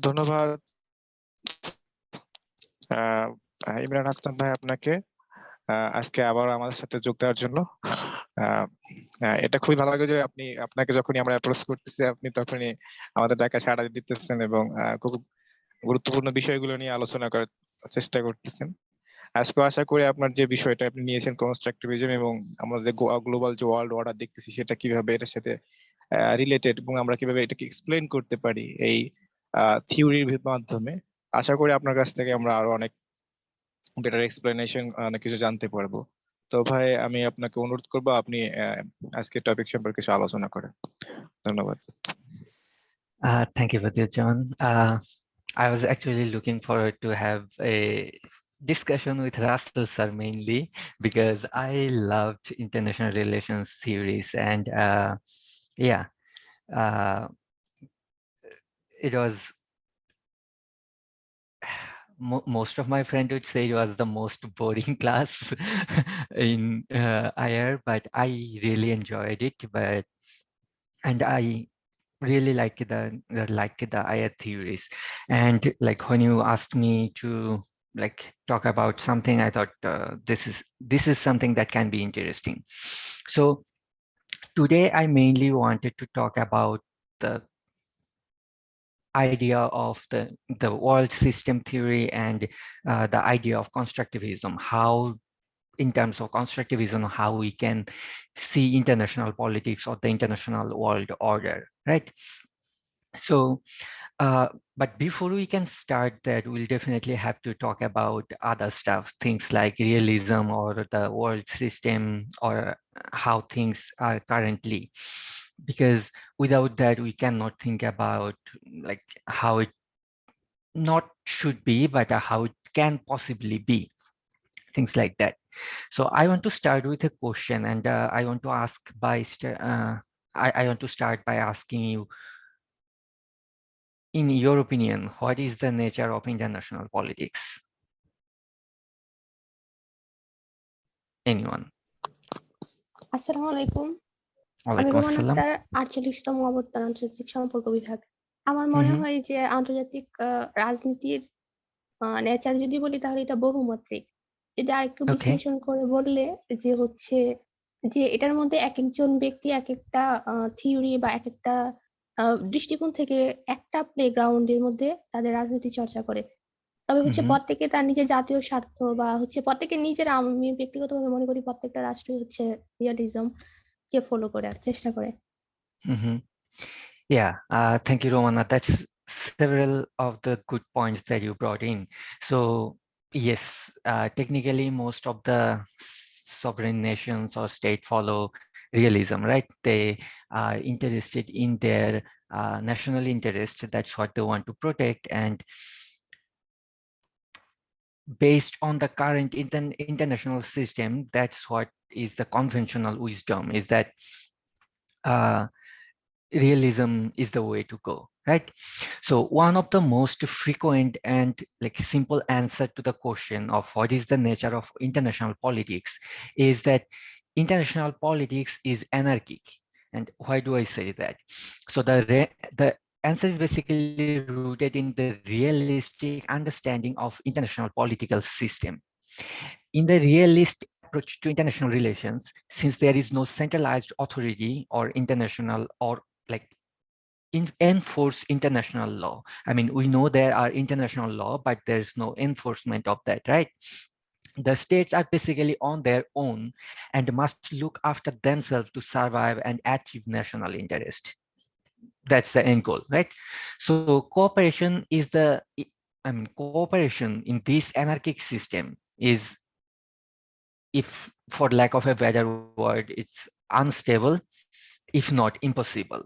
ধন্যবাদ ইমরান হাসনাত ভাই আপনাকে আজকে আবার আমাদের সাথে যোগ দেওয়ার জন্য। এটা খুবই ভালো লাগে যে আপনাকে যখনই আমরা অ্যাপ্রোচ করতেছি আপনি তখনই আমাদের ডাকা সাড়া দিতেছেন এবং খুব গুরুত্বপূর্ণ বিষয়গুলো নিয়ে আলোচনা করার চেষ্টা করতেছেন। আজকে আশা করি আপনার যে বিষয়টা আপনি নিয়েছেন কনস্ট্রাকটিভিজম এবং আমাদের গ্লোবাল যে ওয়ার্ল্ড অর্ডার দেখতেছি সেটা কিভাবে এটার সাথে রিলেটেড এবং আমরা কিভাবে এটাকে এক্সপ্লেইন করতে পারি এই থিওরির মাধ্যমে, আশা করি আপনার কাছ থেকে আমরা আরো অনেক বেটার এক্সপ্লেনেশন অনেক কিছু জানতে পারবো। তো ভাই আমি আপনাকে অনুরোধ করবো আপনি আজকে টপিক সম্পর্কে কিছু আলোচনা করেন। ধন্যবাদ। Thank you, Vadir John. I was actually looking forward to have a discussion with Russell sir mainly because I loved international relations theories and yeah, it was most of my friends would say it was the most boring class in IR, but I really enjoyed it. And I really like the IR theories. And like when you asked me to like talk about something, I thought this is something that can be interesting. So today I mainly wanted to talk about the idea of the world system theory and the idea of constructivism, how in terms of constructivism, how we can see international politics or the international world order, right? So, but before we can start that, we'll definitely have to talk about other stuff, things like realism or the world system or how things are currently. Because without that, we cannot think about like how it not should be, but how it can possibly be, things like that. So I want to start with a question, and I want to ask I want to start by asking you, in your opinion, what is the nature of international politics? Anyone? আসসালামু আলাইকুম। আমি ওয়ালাইকুম Roman আসসালাম। আক্তার, 48তম অবর্তন আন্তর্জাতিক সম্পর্ক বিভাগ। আমার মনে হয় যে আন্তর্জাতিক রাজনীতির নেচার যদি বলি তাহলে এটা বহুমাত্রিক। যদি আরেকটু বিশ্লেষণ করে বললে যে হচ্ছে যে এটার মধ্যে এক একজন ব্যক্তি এক একটা থিওরি বা এক একটা দৃষ্টিকোণ থেকে একটা প্লেগ্রাউন্ডের মধ্যে তাদের রাজনীতি চর্চা করে। তবে হচ্ছে প্রত্যেকে তার নিজের জাতীয় স্বার্থ বা হচ্ছে প্রত্যেকে নিজের, আমি ব্যক্তিগতভাবে মনে করি প্রত্যেকটা রাষ্ট্র হচ্ছে রিয়ালিজম কে ফলো করার চেষ্টা করে। Yeah, thank you, Romana. That's several of the good points that you brought in. So yes, technically most of the sovereign nations or state follow realism, right? They are interested in their national interest. That's what they want to protect. And based on the current international system, that's what is the conventional wisdom, is that realism is the way to go, right? So one of the most frequent and like simple answer to the question of what is the nature of international politics is that international politics is anarchic. And why do I say that? So the answer is basically rooted in the realistic understanding of international political system. In the realist approach to international relations, since there is no centralized authority or international or like enforce international law. I mean, we know there are international law, but there's no enforcement of that, right? The states are basically on their own and must look after themselves to survive and achieve national interest. That's the end goal, right? So cooperation is cooperation in this anarchic system is, if for lack of a better word, it's unstable, if not impossible.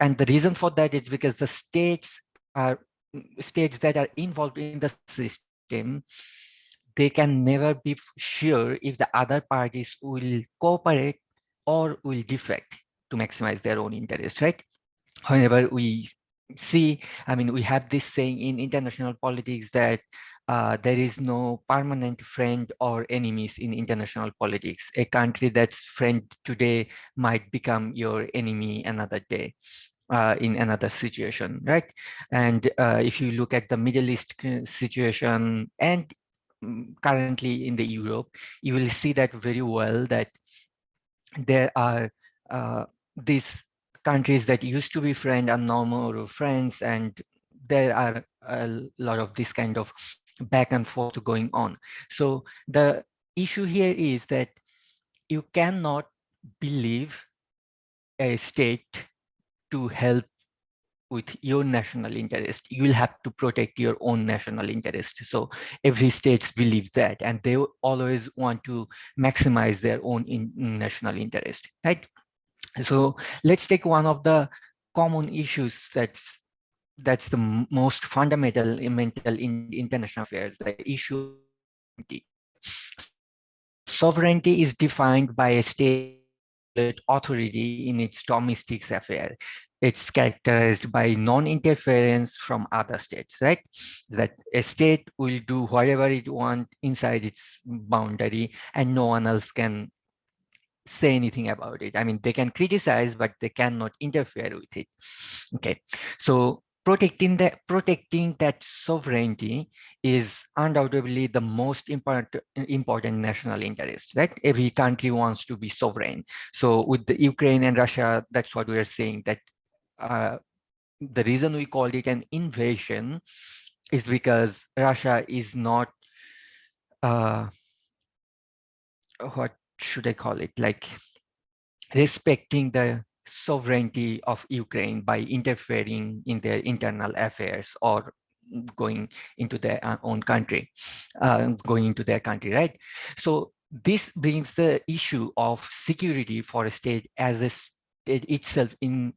And the reason for that is because the states that are involved in the system, they can never be sure if the other parties will cooperate or will defect to maximize their own interest, right? Whenever we see, I mean, we have this saying in international politics that there is no permanent friend or enemies in international politics. A country that's friend today might become your enemy another day. in another situation, right? And if you look at the Middle East situation and currently in the Europe, you will see that very well that there are these countries that used to be friends are no more friends, and there are a lot of this kind of back and forth going on. So the issue here is that you cannot believe a state to help with your national interest. You will have to protect your own national interest. So every state believes that, and they always want to maximize their own national interest, right? So let's take one of the common issues that's the most fundamental in international affairs, the issue of sovereignty. So sovereignty is defined by a state authority in its domestic affair. It's characterized by non-interference from other states, right? That a state will do whatever it wants inside its boundary, and no one else can say anything about it. I mean, they can criticize, but they cannot interfere with it. Okay, so protecting that sovereignty is undoubtedly the most important national interest, right? Every country wants to be sovereign. So with the Ukraine and Russia, that's what we are saying, that the reason we called it an invasion is because Russia is not what should I call it, like respecting the sovereignty of Ukraine by interfering in their internal affairs or going into their own country, going into their country, right? So this brings the issue of security for a state as a state itself in,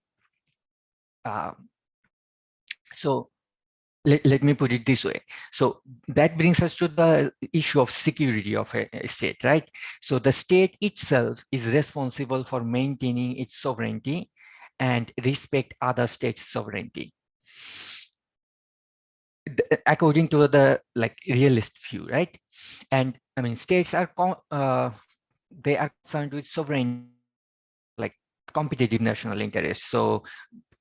so let me put it this way. So that brings us to the issue of security of a state, right? So the state itself is responsible for maintaining its sovereignty and respect other states' sovereignty. According to the realist view, right? And I mean, states are they are concerned with sovereignty, like competitive national interests. So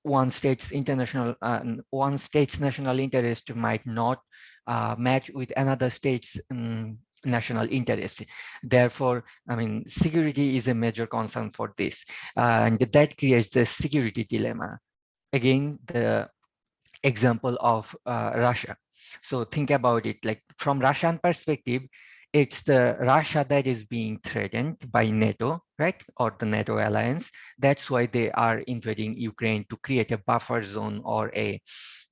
one state's national interest might not match with another state's national interest. Therefore, I mean, security is a major concern for this, and that creates the security dilemma. Again, the example of Russia. So think about it, like from Russian perspective, it's the Russia that is being threatened by NATO, right? Or the NATO alliance. That's why they are invading Ukraine, to create a buffer zone or a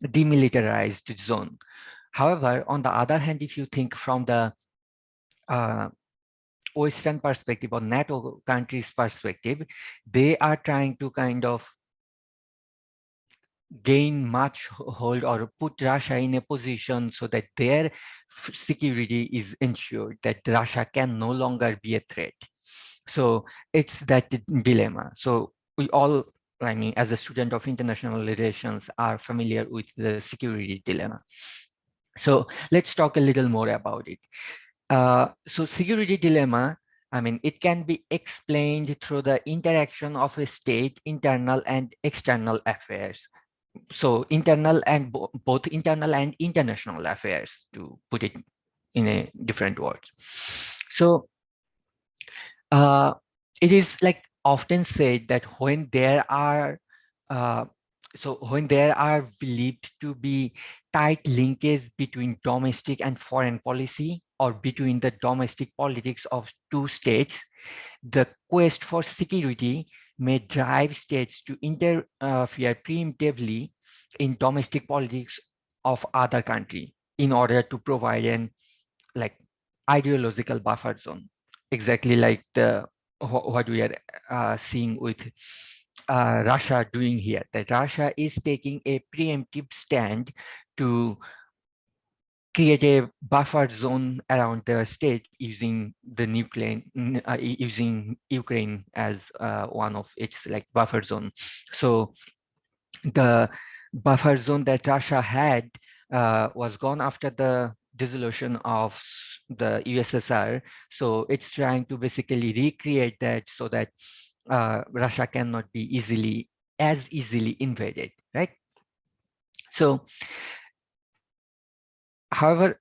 demilitarized zone. However, on the other hand, if you think from the Western perspective or NATO countries' perspective, they are trying to kind of gain much hold or put Russia in a position so that their security is ensured, that Russia can no longer be a threat. So it's that dilemma. So we all, I mean, as a student of international relations, are familiar with the security dilemma. So let's talk a little more about it. So security dilemma, I mean, it can be explained through the interaction of a state internal and external affairs. So internal and both internal and international affairs, to put it in a different words. So it is like often said that when there are believed to be tight linkage between domestic and foreign policy, or between the domestic politics of two states, the quest for security may drive states to interfere preemptively in domestic politics of other country in order to provide an ideological buffer zone, exactly like what we are seeing with Russia doing here, that Russia is taking a preemptive stand to create a buffer zone around the state using the using Ukraine as one of its buffer zone. So the buffer zone that Russia had was gone after the dissolution of the USSR. So it's trying to basically recreate that so that Russia cannot be easily as easily invaded, right? So, however,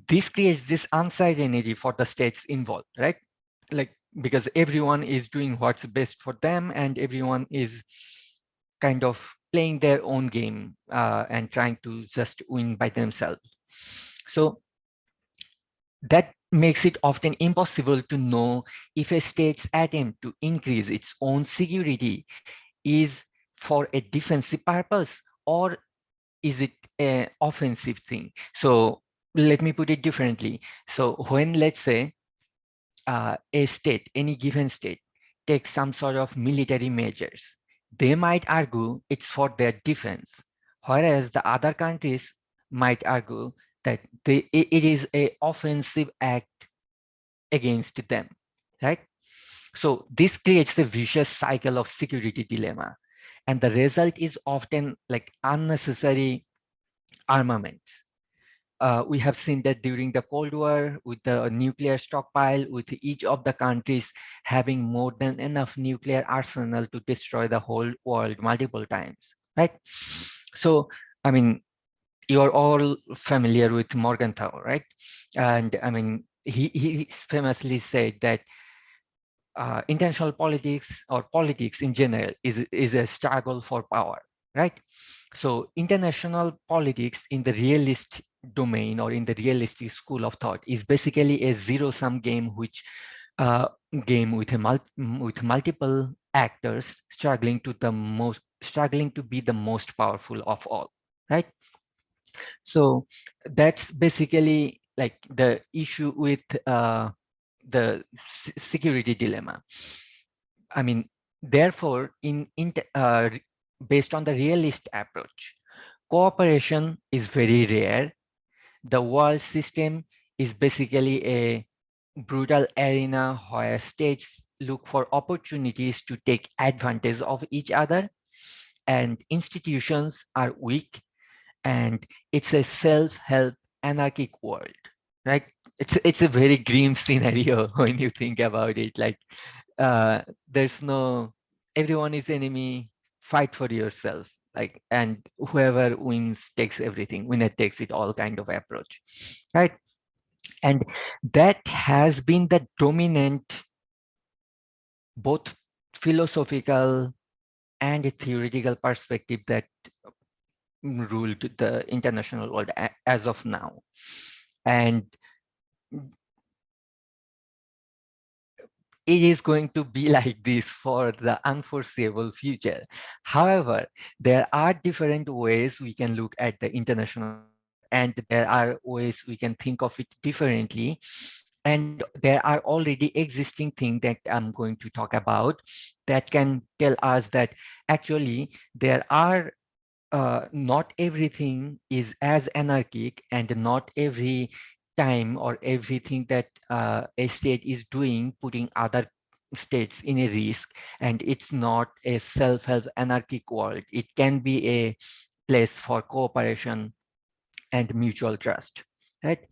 this creates this uncertainty for the states involved, right? Like, because everyone is doing what's best for them, and everyone is kind of playing their own game and trying to just win by themselves. So that makes it often impossible to know if a state's attempt to increase its own security is for a defensive purpose or is it an offensive thing. So let me put it differently. So when, let's say, a state, any given state, takes some sort of military measures, they might argue it's for their defense, whereas the other countries might argue that it is an offensive act against them, right? So this creates a vicious cycle of security dilemma. And the result is often like unnecessary armaments. We have seen that during the Cold War with the nuclear stockpile, with each of the countries having more than enough nuclear arsenal to destroy the whole world multiple times, right? So, I mean, you're all familiar with Morgenthau, right? And I mean, he famously said that international politics or politics in general is a struggle for power, right? So international politics in the realist domain or in the realistic school of thought is basically a zero-sum game, which game with with multiple actors struggling to be the most powerful of all, right? So that's basically like the issue with the security dilemma. I mean, therefore, based on the realist approach, cooperation is very rare. The world system is basically a brutal arena where states look for opportunities to take advantage of each other, and institutions are weak, and it's a self-help anarchic world, right? It's a very grim scenario when you think about it. Like, there's no, everyone is enemy, fight for yourself, like, and whoever wins takes everything, winner takes it all kind of approach, right? And that has been the dominant both philosophical and theoretical perspective that ruled the international world as of now. And it is going to be like this for the unforeseeable future. However, there are different ways we can look at the international, and there are ways we can think of it differently. And there are already existing things that I'm going to talk about that can tell us that actually there are not everything is as anarchic, and not every time or everything that a state is doing putting other states in a risk, and it's not a self-help anarchic world. It can be a place for cooperation and mutual trust, right?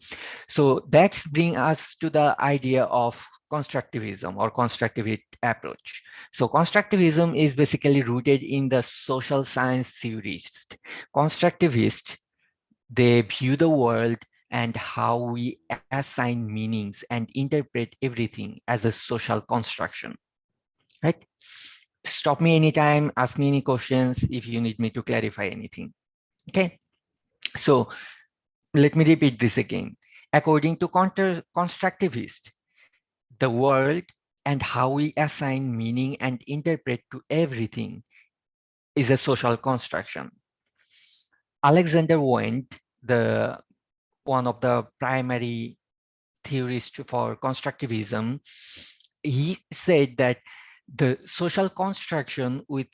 So that's bring us to the idea of constructivism or constructivist approach. So constructivism is basically rooted in the social science theorists. Constructivists, they view the world and how we assign meanings and interpret everything as a social construction, right? Stop me anytime, ask me any questions if you need me to clarify anything, okay? So let me repeat this again. According to constructivists, the world and how we assign meaning and interpret to everything is a social construction. Alexander Wendt, the one of the primary theorists for constructivism, he said that the social construction with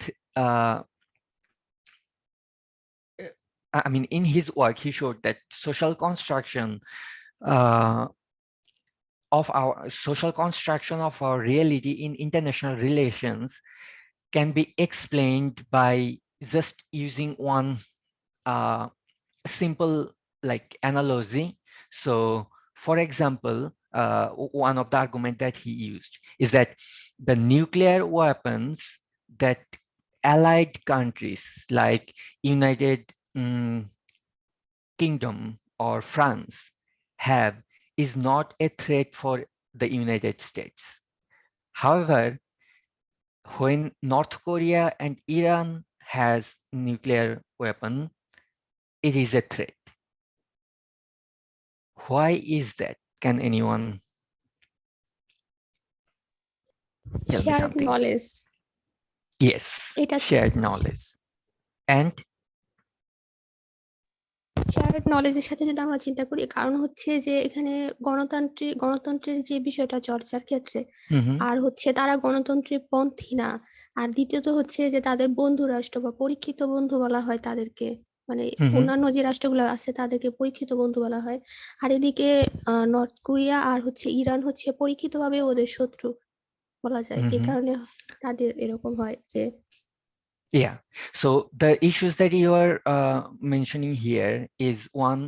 I mean, in his work, he showed that social construction of our reality in international relations can be explained by just using one simple like analogy. So for example, one of the argument that he used is that the nuclear weapons that allied countries like United Kingdom or France have is not a threat for the United States. However, when North Korea and Iran has nuclear weapon, it is a threat. Why is that? Can anyone tell me shared something? knowledge, Yes, এটা shared knowledge. And shared নলেজের সাথে যদি আমরা চিন্তা করি, কারণ হচ্ছে যে এখানে গণতন্ত্রের যে বিষয়টা চর্চার ক্ষেত্রে, আর হচ্ছে তারা গণতন্ত্রের পন্থী না। আর দ্বিতীয়ত হচ্ছে যে তাদের বন্ধু রাষ্ট্র বা পরীক্ষিত বন্ধু বলা হয় তাদেরকে, মানে অন্যান্য যে রাষ্ট্রগুলো আছে তাদেরকে পরীক্ষিত বন্ধু বলা হয়। আর এদিকে নর্থ কোরিয়া আর হচ্ছে ইরান হচ্ছে পরীক্ষিতভাবে ওদের শত্রু বলা যায়। এই কারণে তাদের এরকম হয় যে yeah, so the issues that you are mentioning here is one,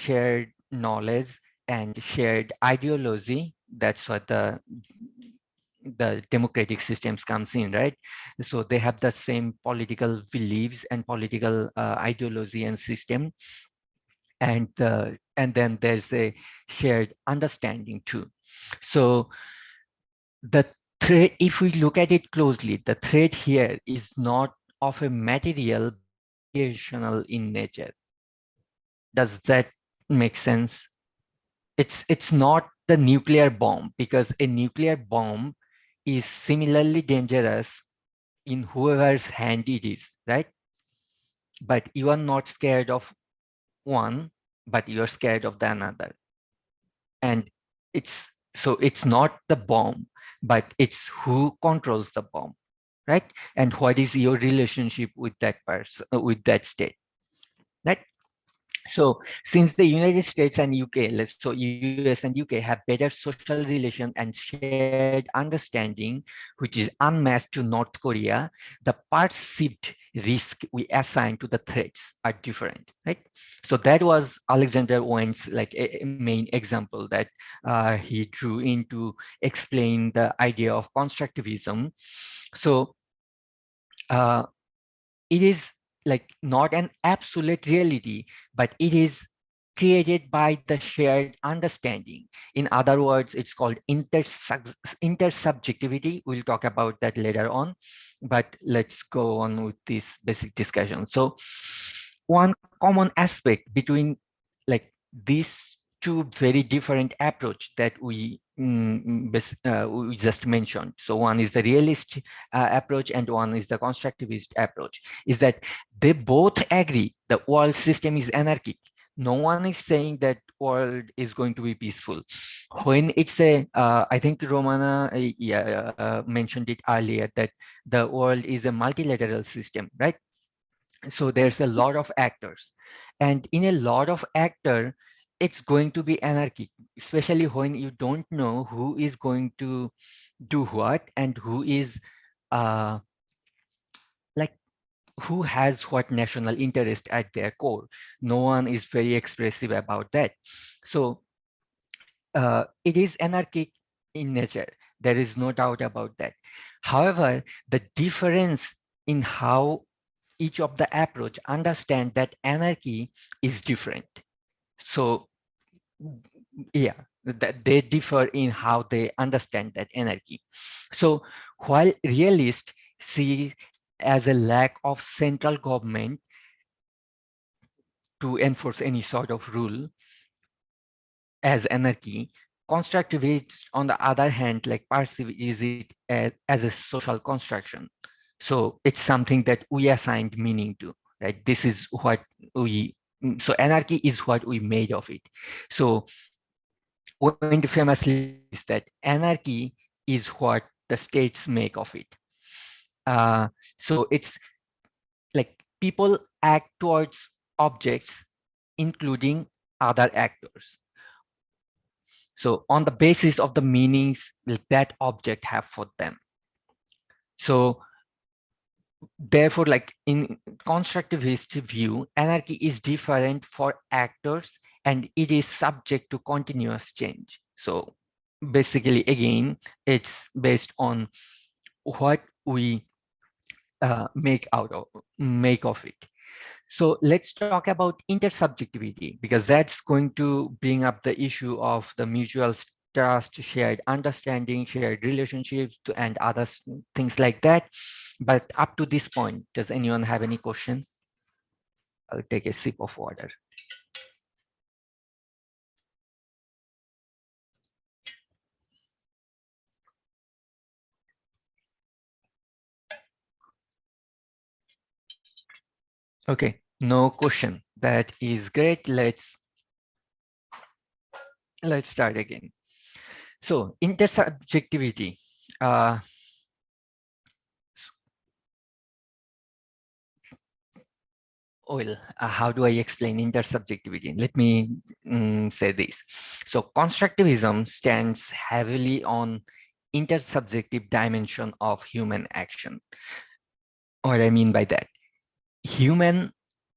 shared knowledge and shared ideology. That's what the democratic systems comes in, right? So they have the same political beliefs and political ideology and system, and then there's a shared understanding too. So the threat, if we look at it closely, the threat here is not of a material, relational in nature. Does that make sense? It's not the nuclear bomb, because a nuclear bomb is similarly dangerous in whoever's hand it is, right? But you are not scared of one, but you are scared of the another. And it's not the bomb, but it's who controls the bomb, right? And what is your relationship with that person, with that state, right? So since the United States and UK, so US and UK have better social relation and shared understanding, which is unmatched to North Korea, the perceived risk we assign to the threats are different, right? So that was Alexander Owen's like a main example that he drew in to explain the idea of constructivism. So it is like not an absolute reality, but it is created by the shared understanding. In other words, it's called inter-subjectivity. We'll talk about that later on, but let's go on with this basic discussion. So one common aspect between like these two very different approach that we just mentioned. So one is the realist approach and one is the constructivist approach, is that they both agree the world system is anarchic. No one is saying that world is going to be peaceful. When it's a, I think Romana mentioned it earlier, that the world is a multilateral system, right? So there's a lot of actors, and in a lot of actor, it's going to be anarchic, especially when you don't know who is going to do what and who is like who has what national interest at their core. No one is very expressive about that. So it is anarchic in nature. There is no doubt about that. However, the difference in how each of the approach understand that anarchy is different. So yeah, that they differ in how they understand that anarchy. So while realists see as a lack of central government to enforce any sort of rule as anarchy, constructivists on the other hand like perceive it as a social construction. So it's something that we assigned meaning to, right? This is what we, so anarchy is what we made of it. So Wind famously says that anarchy is what the states make of it. So it's like people act towards objects, including other actors. So on the basis of the meanings that object have for them. So therefore, like in constructivist view, anarchy is different for actors and it is subject to continuous change. So basically, again, it's based on what we make of it. So let's talk about intersubjectivity, because that's going to bring up the issue of the mutual trust, shared understanding, shared relationships, and other things like that. But up to this point, does anyone have any question? I'll take a sip of water. Okay, no question. That is great. Let's start again. So intersubjectivity. Well, how do I explain intersubjectivity? Let me say this. So constructivism stands heavily on intersubjective dimension of human action. What I mean by that, human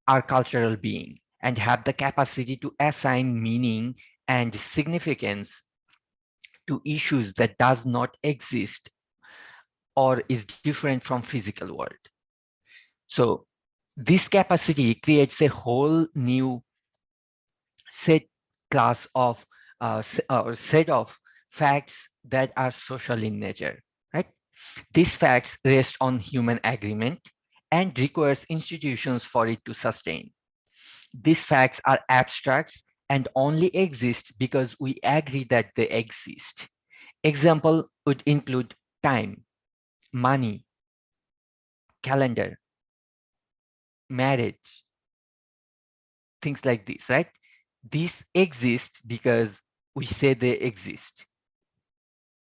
are cultural beings and have the capacity to assign meaning and significance to issues that does not exist or is different from physical world. So this capacity creates a whole new set of facts that are social in nature, right? These facts rest on human agreement and requires institutions for it to sustain. These facts are abstracts and only exist because we agree that they exist. Example would include time, money, calendar, marriage, things like this, right? These exist because we say they exist.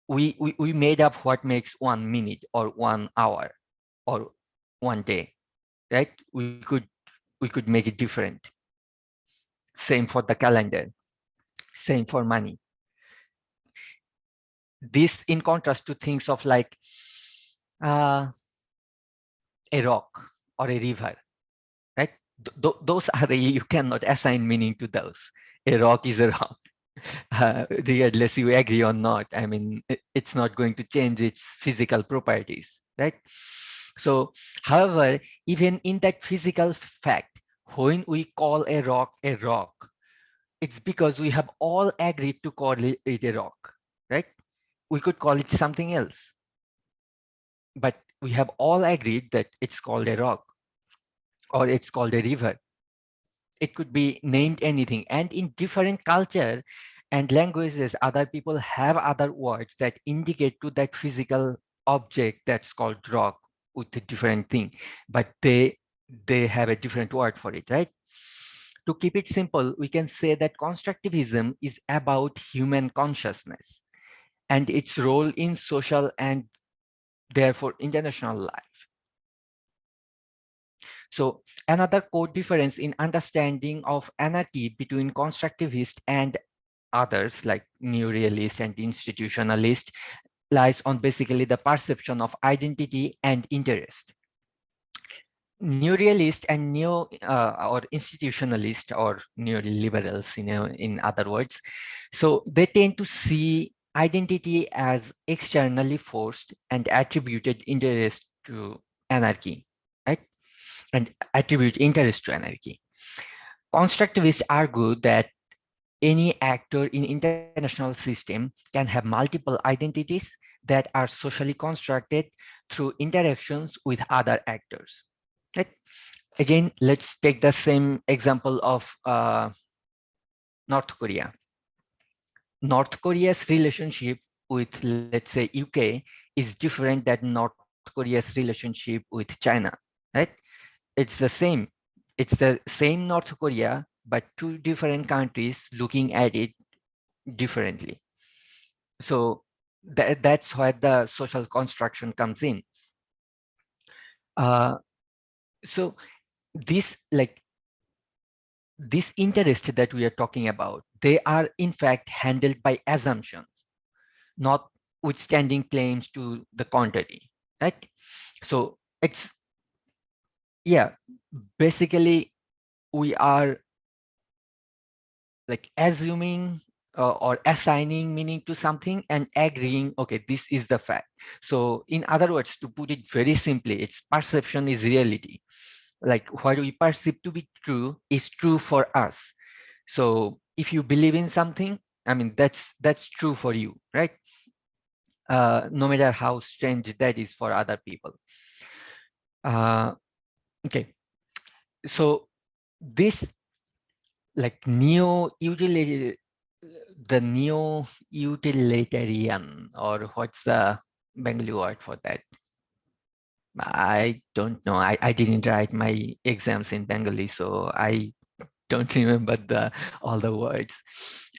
We made up what makes 1 minute or 1 hour or 1 day, right? We could make it different. Same for the calendar, same for money. This in contrast to things of like a rock or a river, right? Those are you cannot assign meaning to those. A rock is a rock. Regardless you agree or not, I mean, it's not going to change its physical properties, right? So, however, even in that physical fact, when we call a rock, it's because we have all agreed to call it a rock, right? We could call it something else, but we have all agreed that it's called a rock or it's called a river. It could be named anything. And in different culture and languages, other people have other words that indicate to that physical object that's called rock with a different thing, but they have a different word for it, right? To keep it simple, we can say that constructivism is about human consciousness and its role in social and therefore international life. So another core difference in understanding of anarchy between constructivist and others like new realist and institutionalist lies on basically the perception of identity and interest. New realist and neo or institutionalist or neoliberals, in other words, so they tend to see identity as externally forced and attributed interest to anarchy, right? And attribute interest to anarchy. Constructivists argue that any actor in international system can have multiple identities that are socially constructed through interactions with other actors. Right? Again, let's take the same example of North Korea. North Korea's relationship with, let's say, UK is different than North Korea's relationship with China, right? It's the same. It's the same North Korea, but two different countries looking at it differently. So that's where the social construction comes in. So this interest that we are talking about, they are in fact handled by assumptions, not withstanding claims to the contrary, right? So it's, yeah, basically we are like assuming or assigning meaning to something and agreeing, okay, this is the fact. So in other words, to put it very simply, its perception is reality. Like what we perceive to be true is true for us. So if you believe in something, I mean, that's true for you, right? No matter how strange that is for other people. Okay, so this like neo-utilitarian, or what's the Bengali word for that? I don't know. I didn't write my exams in Bengali, so I don't remember all the words.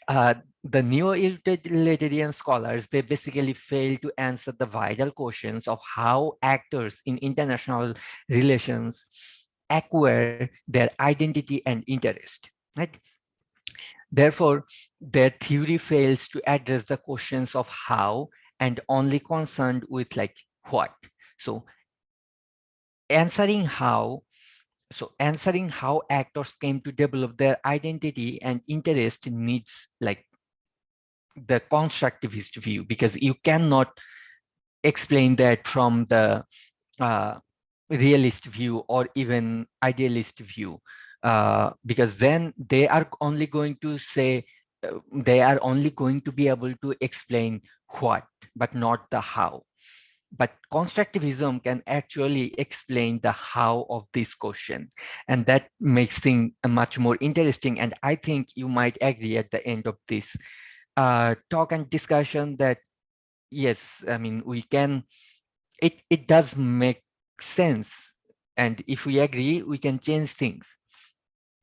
The neo-utilitarian scholars, they basically fail to answer the vital questions of how actors in international relations acquire their identity and interest, right? Therefore, their theory fails to address the questions of how and only concerned with like what. So answering how answering how actors came to develop their identity and interest needs like the constructivist view, because you cannot explain that from the realist view or even idealist view, because then they are only going to say, they are only going to be able to explain what, but not the how. But constructivism can actually explain the how of this question, and that makes things much more interesting. And I think you might agree at the end of this talk and discussion that yes, I mean, we can, it does make sense, and if we agree, we can change things.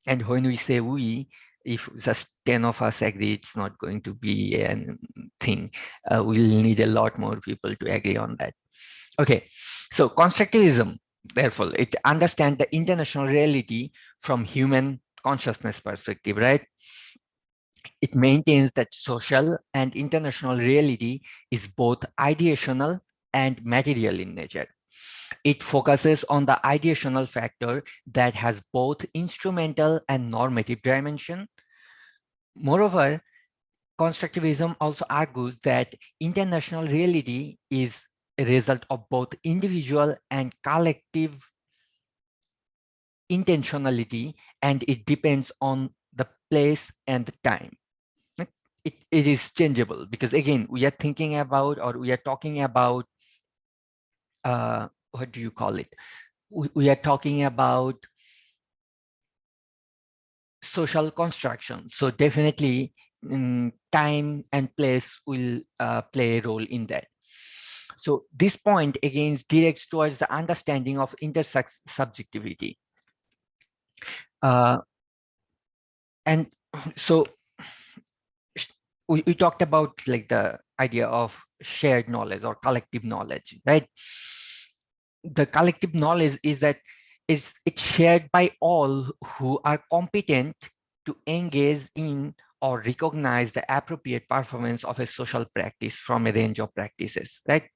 And when we say we, if just 10 of us agree, it's not going to be a thing. We'll need a lot more people to agree on that. Okay, so constructivism, therefore, it understands the international reality from human consciousness perspective, right? It maintains that social and international reality is both ideational and material in nature. It focuses on the ideational factor that has both instrumental and normative dimension. Moreover, constructivism also argues that international reality is a result of both individual and collective intentionality, and it depends on the place and the time. It is changeable because, again, we are thinking about, or we are talking about, what do you call it? We are talking about social construction. So definitely time and place will play a role in that. So this point again directs towards the understanding of inter-subjectivity. And so we talked about like the idea of shared knowledge or collective knowledge, right? The collective knowledge is that it's shared by all who are competent to engage in or recognize the appropriate performance of a social practice from a range of practices, right?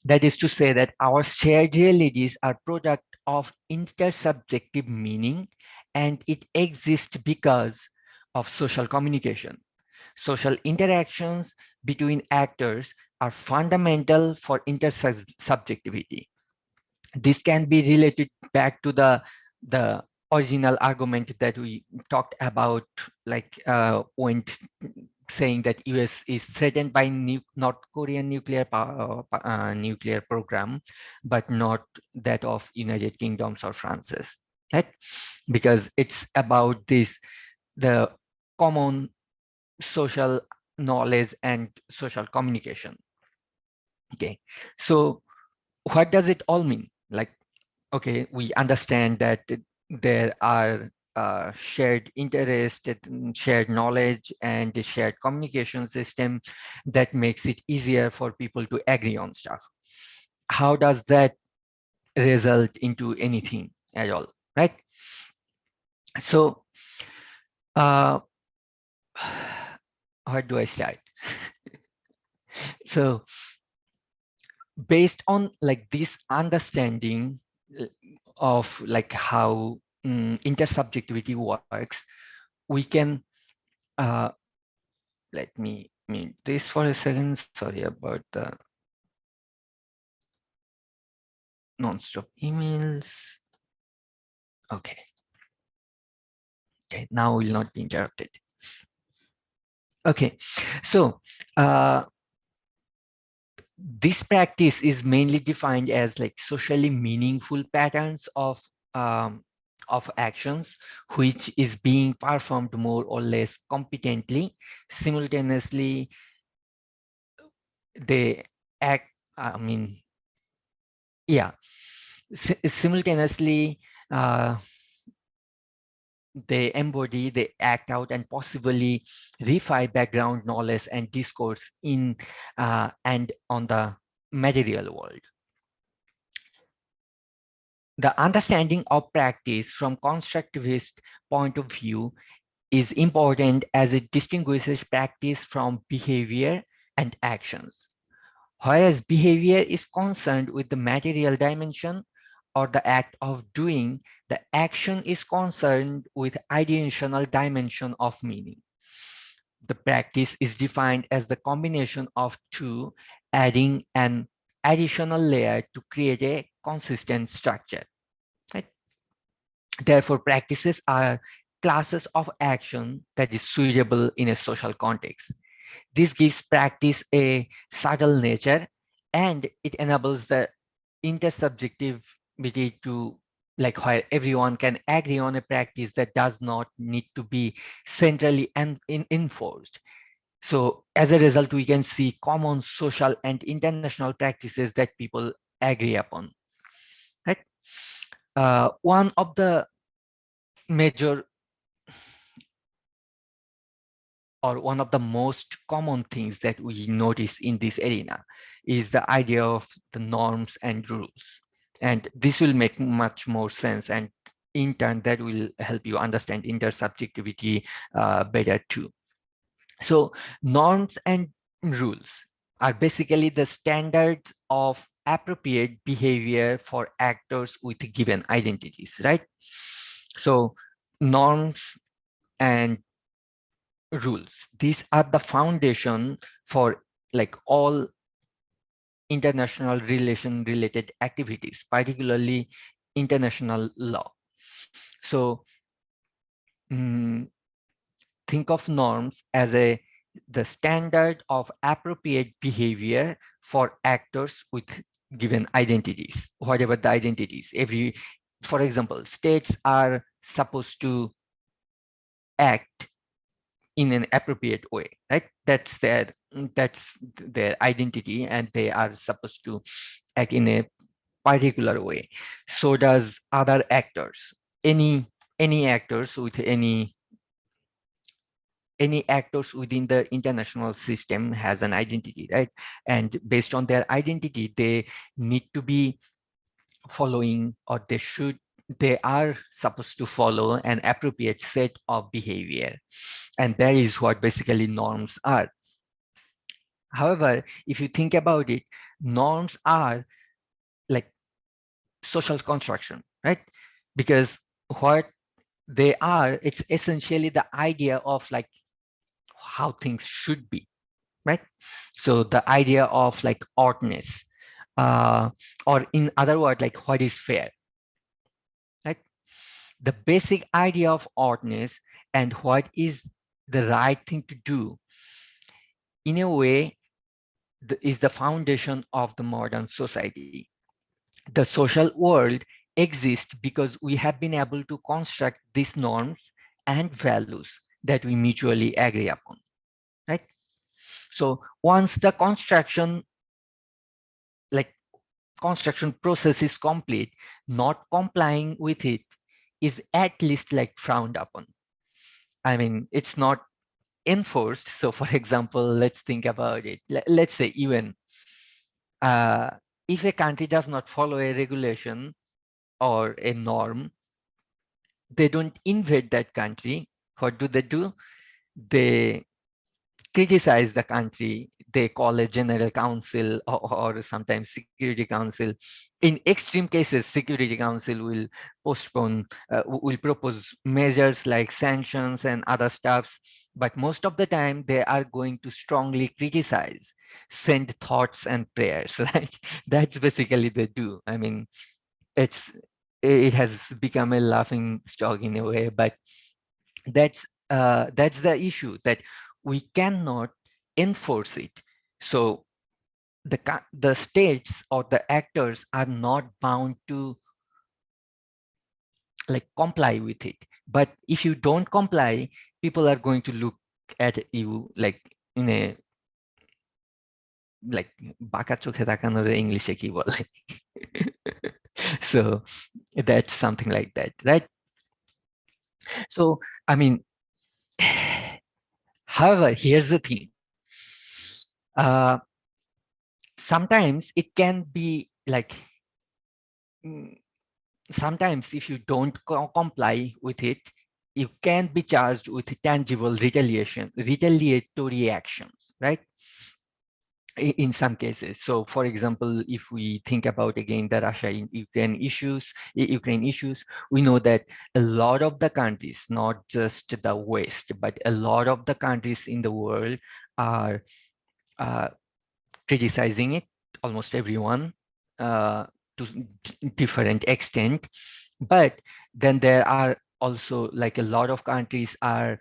That is to say that our shared realities are product of intersubjective meaning, and it exists because of social communication. Social interactions between actors are fundamental for intersubjectivity. This can be related back to the original argument that we talked about, like when saying that US is threatened by North Korean nuclear nuclear program, but not that of United Kingdoms or France's, right? Because it's about this, the common social knowledge and social communication. Okay, so what does it all mean? Like, okay, we understand that there are shared interest, shared knowledge, and a shared communication system that makes it easier for people to agree on stuff. How does that result into anything at all, right? So, where do I start? So, based on like this understanding of like how intersubjectivity works, we can let me mute this for a second. Sorry about the non-stop emails. Okay. Okay, now will not be interrupted. Okay, so this practice is mainly defined as like socially meaningful patterns of actions which is being performed more or less competently. Simultaneously, they act, I mean, yeah, simultaneously, they embody, they act out, and possibly refine background knowledge and discourse in and on the material world. The understanding of practice from constructivist point of view is important as it distinguishes practice from behavior and actions. Whereas behavior is concerned with the material dimension or the act of doing, the action is concerned with ideational dimension of meaning. The practice is defined as the combination of two, adding an additional layer to create a consistent structure. Right? Therefore, practices are classes of action that is suitable in a social context. This gives practice a subtle nature, and it enables the intersubjectivity to, like, where everyone can agree on a practice that does not need to be centrally enforced. So as a result, we can see common social and international practices that people agree upon. Right? One of the major or one of the most common things that we notice in this arena is the idea of the norms and rules. And this will make much more sense. And in turn, that will help you understand intersubjectivity better too. So norms and rules are basically the standards of appropriate behavior for actors with given identities, right? So norms and rules, these are the foundation for like all international relation related activities, particularly international law. So think of norms as the standard of appropriate behavior for actors with given identities, whatever the identities. For example, states are supposed to act in an appropriate way, right? That's their identity, and they are supposed to act in a particular way. So does other actors. Any actors with any actors within the international system has an identity, right? And based on their identity, they need to be following, or they are supposed to follow an appropriate set of behavior. And that is what basically norms are. However, if you think about it, norms are like social construction, right? Because what they are, it's essentially the idea of like how things should be, right? So the idea of like oughtness, or in other words, like what is fair, right? The basic idea of oughtness and what is the right thing to do, in a way, is the foundation of the modern society. The social world exists because we have been able to construct these norms and values that we mutually agree upon, right? So once the construction process is complete, not complying with it is at least like frowned upon. I mean, it's not enforced. So for example, let's think about it. Let's say even if a country does not follow a regulation or a norm, they don't invade that country. What do? They criticize the country, they call a general council or sometimes security council. In extreme cases, security council will postpone, will propose measures like sanctions and other stuffs. But most of the time they are going to strongly criticize, send thoughts and prayers, right? That's basically they do. I mean, it has become a laughing stock in a way, but that's the issue, that we cannot enforce it. So the states or the actors are not bound to like comply with it. But if you don't comply, people are going to look at you like in a like baka chokhe takanor English e ki bole. So that's something like that, right? So I mean, however, here's the thing. Sometimes it can be like, sometimes if you don't comply with it, you can be charged with tangible retaliatory actions, right? In some cases. So for example, if we think about again the Russia-Ukraine issues, we know that a lot of the countries, not just the West, but a lot of the countries in the world are criticizing it, almost everyone, to different extent. But then there are also like a lot of countries are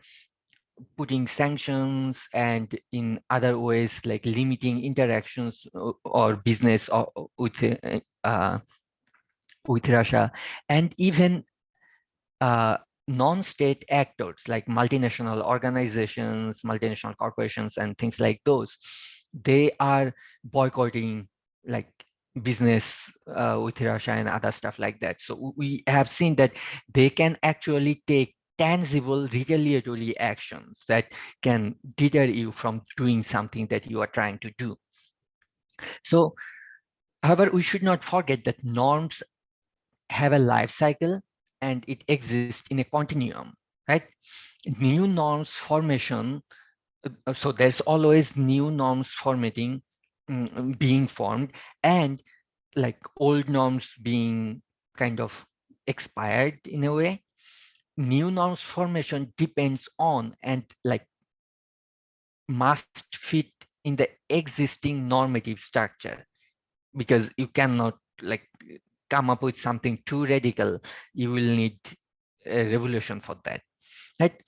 putting sanctions and in other ways like limiting interactions or business with Russia, and even non-state actors like multinational organizations, multinational corporations, and things like those. They are boycotting like business with Russia and other stuff like that. So we have seen that they can actually take tangible retaliatory actions that can deter you from doing something that you are trying to do. So, however, we should not forget that norms have a life cycle and it exists in a continuum, right? New norms formation, so there's always new norms being formed, and like old norms being kind of expired in a way. New norms formation depends on and like must fit in the existing normative structure, because you cannot like come up with something too radical. You will need a revolution for that, right?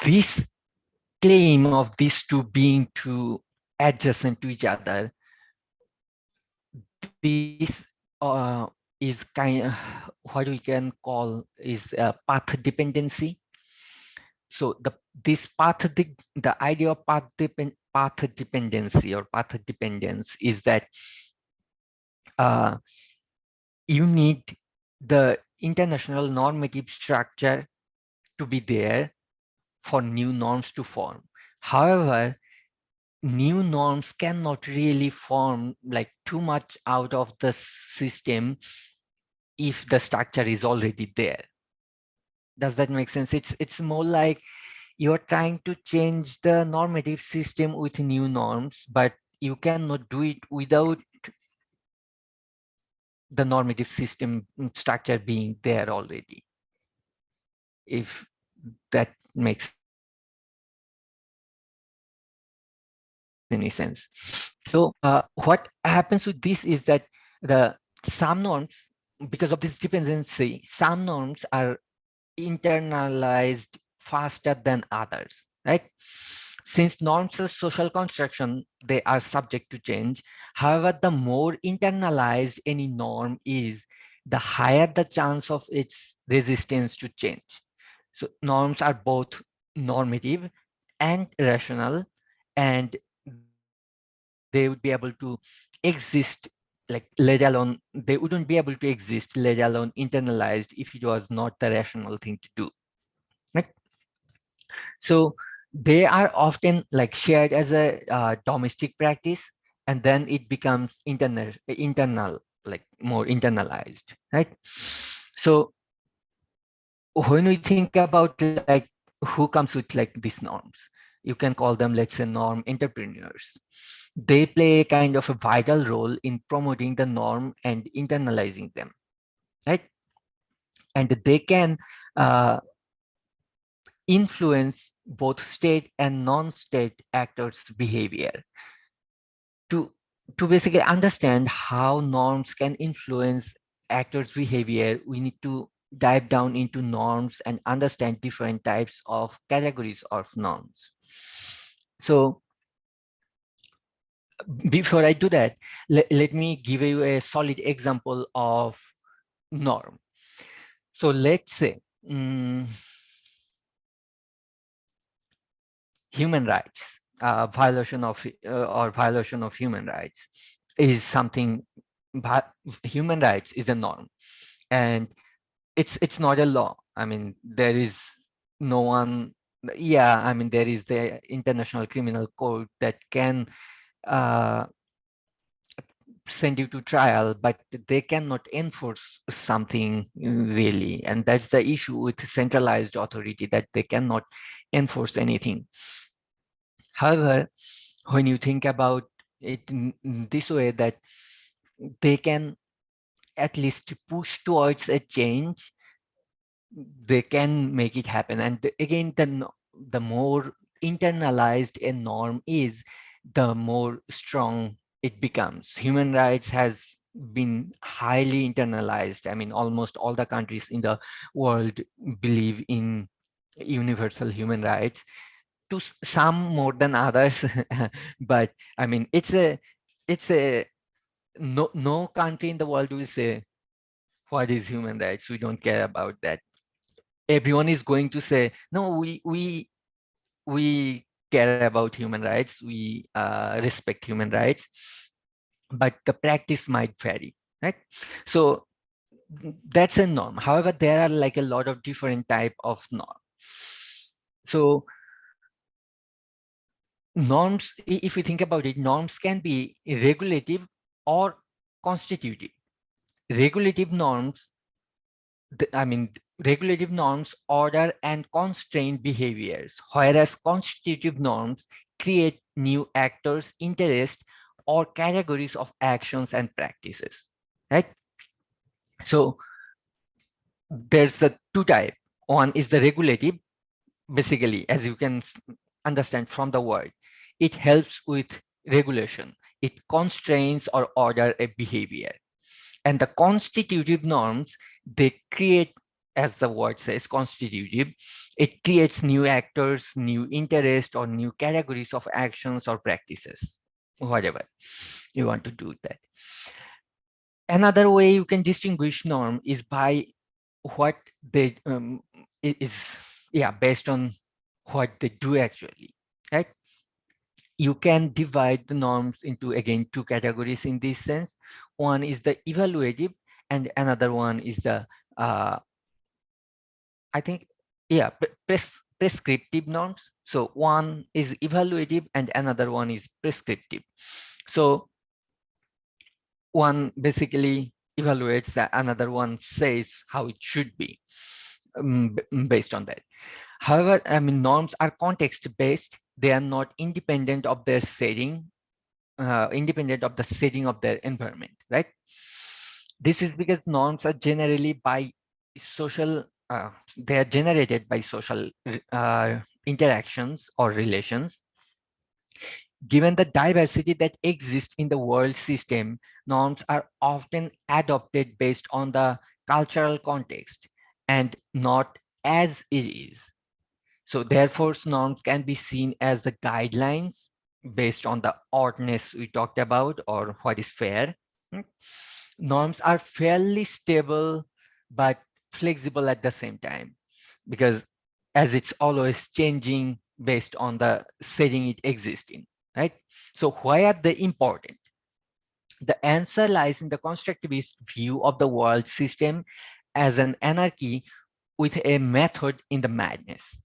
This claim of these two being too adjacent to each other, this is kind of what we can call is path dependency. So the idea of path dependency or path dependence is that you need the international normative structure to be there for new norms to form. However, new norms cannot really form like too much out of the system if the structure is already there. Does that make sense? It's more like you're trying to change the normative system with new norms, but you cannot do it without the normative system structure being there already, if that makes any sense. So what happens with this is that some norms, because of this dependency, some norms are internalized faster than others, right? Since norms are social construction, they are subject to change. However, the more internalized any norm is, the higher the chance of its resistance to change. So norms are both normative and rational, and they would be able to exist, like let alone, they wouldn't be able to exist, let alone internalized, if it was not the rational thing to do, right? So they are often like shared as a domestic practice, and then it becomes internal, like more internalized, right? So when we think about like who comes with like these norms, you can call them, let's say, norm entrepreneurs. They play a kind of a vital role in promoting the norm and internalizing them, right? And they can influence both state and non-state actors' behavior. To basically understand how norms can influence actors' behavior, we need to dive down into norms and understand different types of categories of norms. So before I do that, let me give you a solid example of norm. So let's say human rights, violation of human rights is something. Human rights is a norm, and it's not a law. I mean, there is no one. Yeah, I mean, there is the International Criminal Court that can send you to trial, but they cannot enforce something really. And that's the issue with centralized authority, that they cannot enforce anything. However, when you think about it in this way, that they can at least push towards a change, they can make it happen. And again, the more internalized a norm is, the more strong it becomes. Human rights has been highly internalized. I mean, almost all the countries in the world believe in universal human rights, to some more than others. But I mean, it's a no country in the world will say, what is human rights? We don't care about that. Everyone is going to say, no, we care about human rights, we respect human rights, but the practice might vary, right? So that's a norm. However, there are like a lot of different type of norm. So norms, if we think about it, norms can be regulative or constitutive. Regulative norms, regulative norms order and constrain behaviors, whereas constitutive norms create new actors, interests, or categories of actions and practices, right? So there's the two type. One is the regulative. Basically, as you can understand from the word, it helps with regulation. It constrains or order a behavior. And the constitutive norms, they create, as the word says, constitutive, it creates new actors, new interest, or new categories of actions or practices, whatever you want to do that. Another way you can distinguish norm is by what they based on what they do actually, right? You can divide the norms into, again, two categories in this sense. One is the evaluative, and another one is the prescriptive norms. So one is evaluative and another one is prescriptive. So one basically evaluates, that another one says how it should be, based on that. However, I mean, norms are context-based. They are not independent of their setting, independent of the setting of their environment, right? This is because norms are generally by social, they are generated by social interactions or relations. Given the diversity that exists in the world system, norms are often adopted based on the cultural context and not as it is. So therefore, norms can be seen as the guidelines based on the oddness we talked about, or what is fair. Norms are fairly stable, but flexible at the same time, because as it's always changing based on the setting it exists in, right? So why are they important? The answer lies in the constructivist view of the world system as an anarchy with a method in the madness.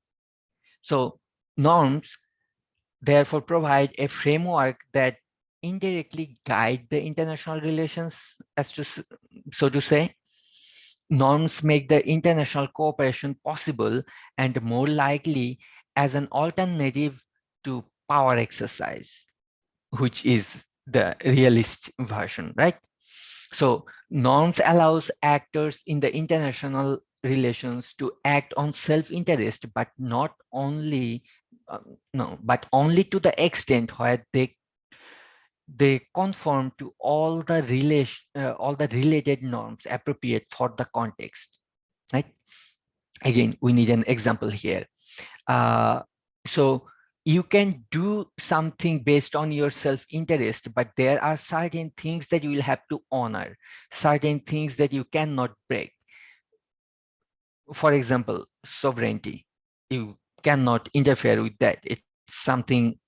So norms therefore provide a framework that indirectly guide the international relations, so to say. Norms make the international cooperation possible and more likely as an alternative to power exercise, which is the realist version, right? So norms allows actors in the international relations to act on self-interest, but not only, but only to the extent where they conform to all the related norms appropriate for the context, right? Again, we need an example here. So you can do something based on your self-interest, but there are certain things that you will have to honor, certain things that you cannot break. For example, sovereignty. You cannot interfere with that. It's something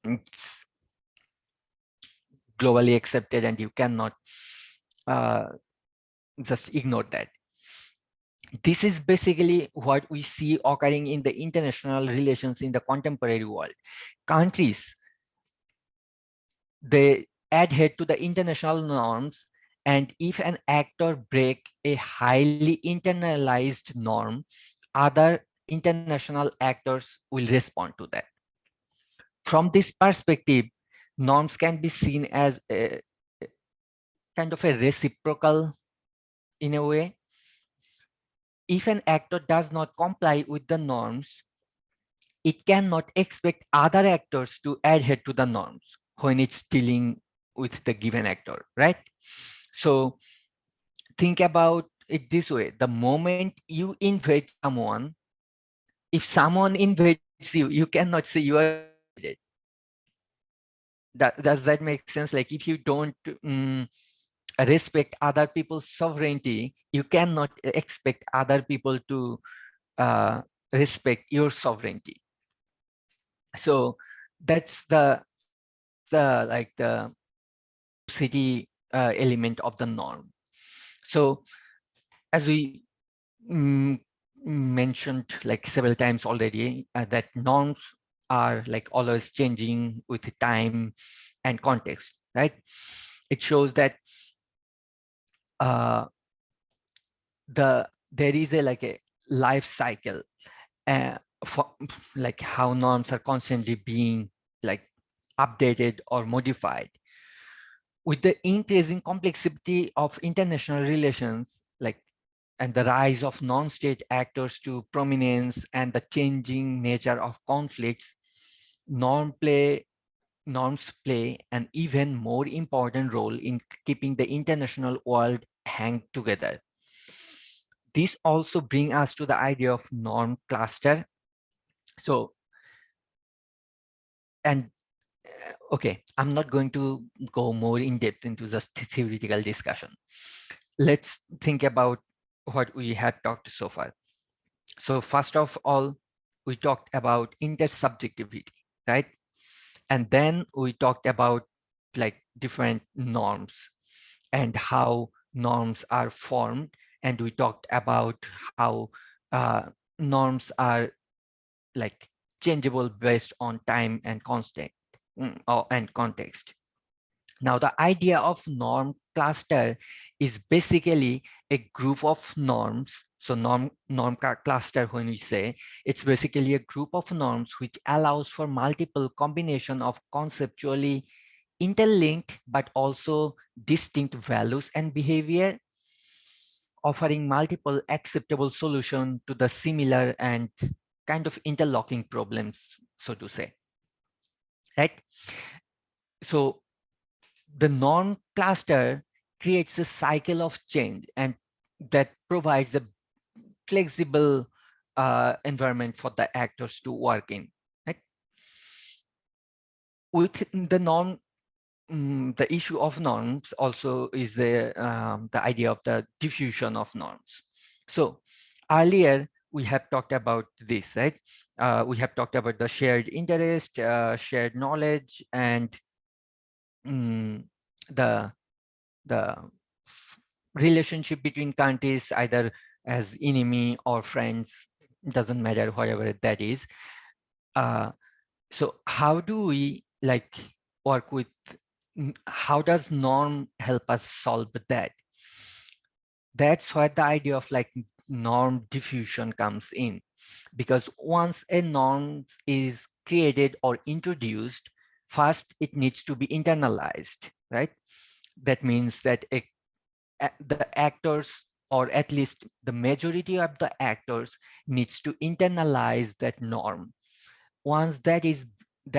globally accepted, and you cannot just ignore that. This is basically what we see occurring in the international relations in the contemporary world. Countries, they adhere to the international norms, and if an actor break a highly internalized norm, other international actors will respond to that. From this perspective, norms can be seen as a kind of a reciprocal in a way. If an actor does not comply with the norms, it cannot expect other actors to adhere to the norms when it's dealing with the given actor, right? So think about it this way. The moment you invade someone, if someone invades you, you cannot say you are invaded. Does that make sense? Like if you don't respect other people's sovereignty, you cannot expect other people to respect your sovereignty. So that's the city element of the norm. So as we mentioned like several times already, that norms are like always changing with time and context, right? It shows that there is a life cycle for like how norms are constantly being like updated or modified. With the increasing complexity of international relations, like and the rise of non-state actors to prominence and the changing nature of conflicts, norms play an even more important role in keeping the international world hang together. This also brings us to the idea of norm cluster. So, and okay, I'm not going to go more in depth into just theoretical discussion. Let's think about what we have talked so far. So first of all, we talked about intersubjectivity, right? And then we talked about like different norms and how norms are formed. And we talked about how norms are like changeable based on time and constant and context. Now, the idea of norm cluster is basically a group of norms. So norm cluster, when we say, it's basically a group of norms which allows for multiple combination of conceptually interlinked but also distinct values and behavior, offering multiple acceptable solutions to the similar and kind of interlocking problems, so to say, right? So the norm cluster creates a cycle of change and that provides a flexible environment for the actors to work in, right? With the norm, the issue of norms also is the idea of the diffusion of norms. So earlier we have talked about this, right? We have talked about the shared interest, shared knowledge, and the relationship between countries, either as enemy or friends, doesn't matter, whatever that is. So how do we like work with, how does norm help us solve that? That's where the idea of like norm diffusion comes in, because once a norm is created or introduced, first it needs to be internalized, right? That means that the actors, or at least the majority of the actors, needs to internalize that norm. Once that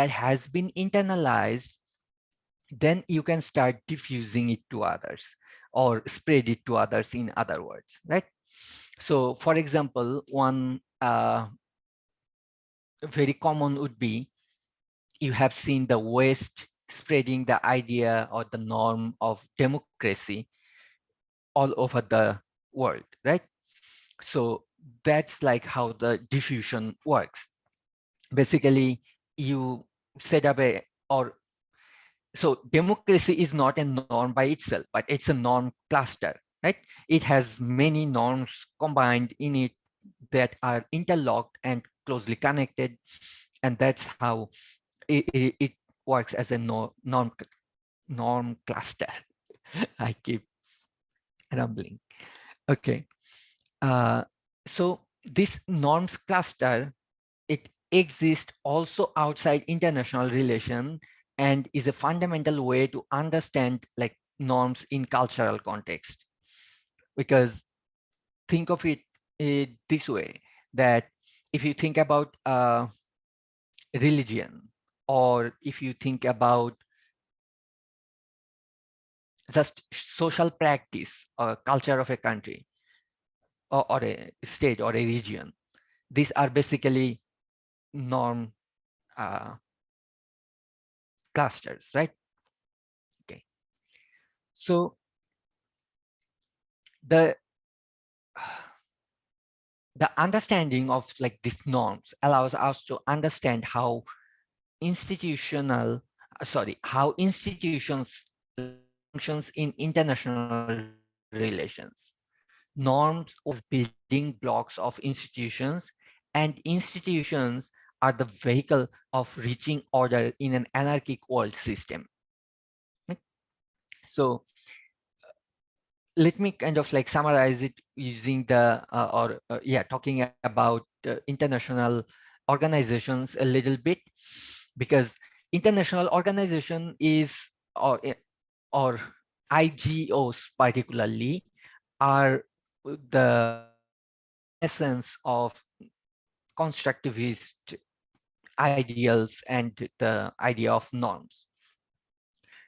has been internalized, then you can start diffusing it to others or spread it to others, in other words, right? So for example, one very common would be, you have seen the West spreading the idea or the norm of democracy all over the world, right? So that's like how the diffusion works. Basically, you set up so democracy is not a norm by itself, but it's a norm cluster, right? It has many norms combined in it that are interlocked and closely connected, and that's how it works as a norm cluster. I keep rambling. Okay. So this norms cluster, it exists also outside international relation and is a fundamental way to understand like norms in cultural context. Because think of it this way, that if you think about religion, or if you think about just social practice or culture of a country, or a state or a region, these are basically norm clusters, right? Okay. So the understanding of like these norms allows us to understand how institutions functions in international relations. Norms as building blocks of institutions, and institutions are the vehicle of reaching order in an anarchic world system. Right? So let me kind of like summarize it using the talking about international organizations a little bit, because international organization is, or IGOs particularly, are the essence of constructivist ideals and the idea of norms.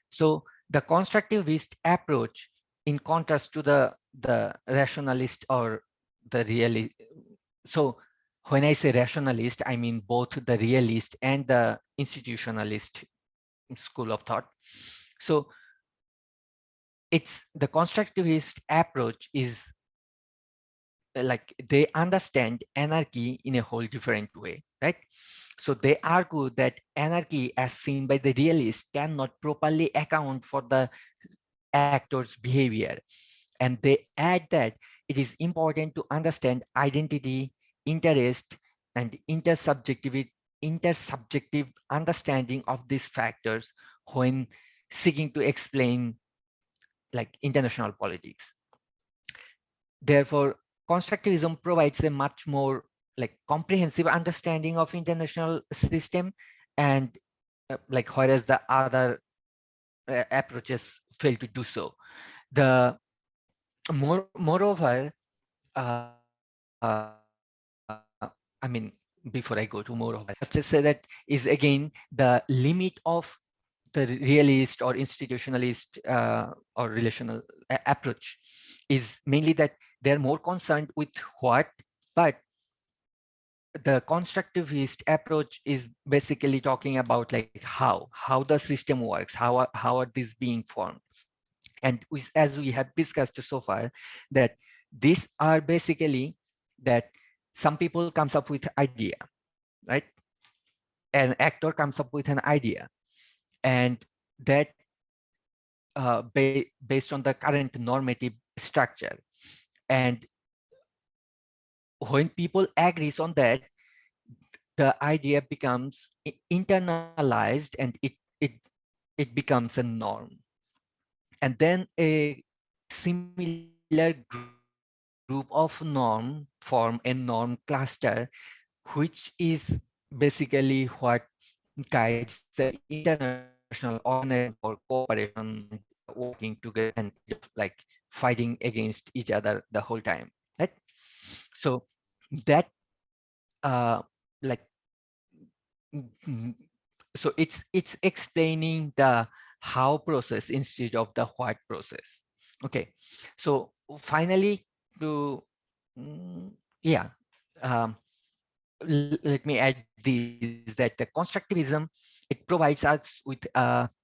So the constructivist approach, in contrast to the rationalist or the realist. So when I say rationalist, I mean both the realist and the institutionalist school of thought. So it's the constructivist approach is like they understand anarchy in a whole different way, right? So they argue that anarchy as seen by the realist cannot properly account for the actor's behavior. And they add that it is important to understand identity, interest, and intersubjective understanding of these factors when seeking to explain like international politics. Therefore, constructivism provides a much more like comprehensive understanding of international system, and like whereas the other approaches fail to do so. The moreover, I mean, before I go to moreover, just to say that is again the limit of the realist or institutionalist or relational approach is mainly that they're more concerned with what, but the constructivist approach is basically talking about like how the system works, how are these being formed. And as we have discussed so far, that these are basically that some people comes up with idea, right? An actor comes up with an idea, and that based on the current normative structure. And when people agrees on that, the idea becomes internalized, and it becomes a norm. And then a similar group of norm form a norm cluster, which is basically what guides the international organization for cooperation, working together, and like fighting against each other the whole time, right? So that like mm, so it's explaining the how process instead of the what process. Okay, so finally to yeah, um, let me add this, that the constructivism, it provides us with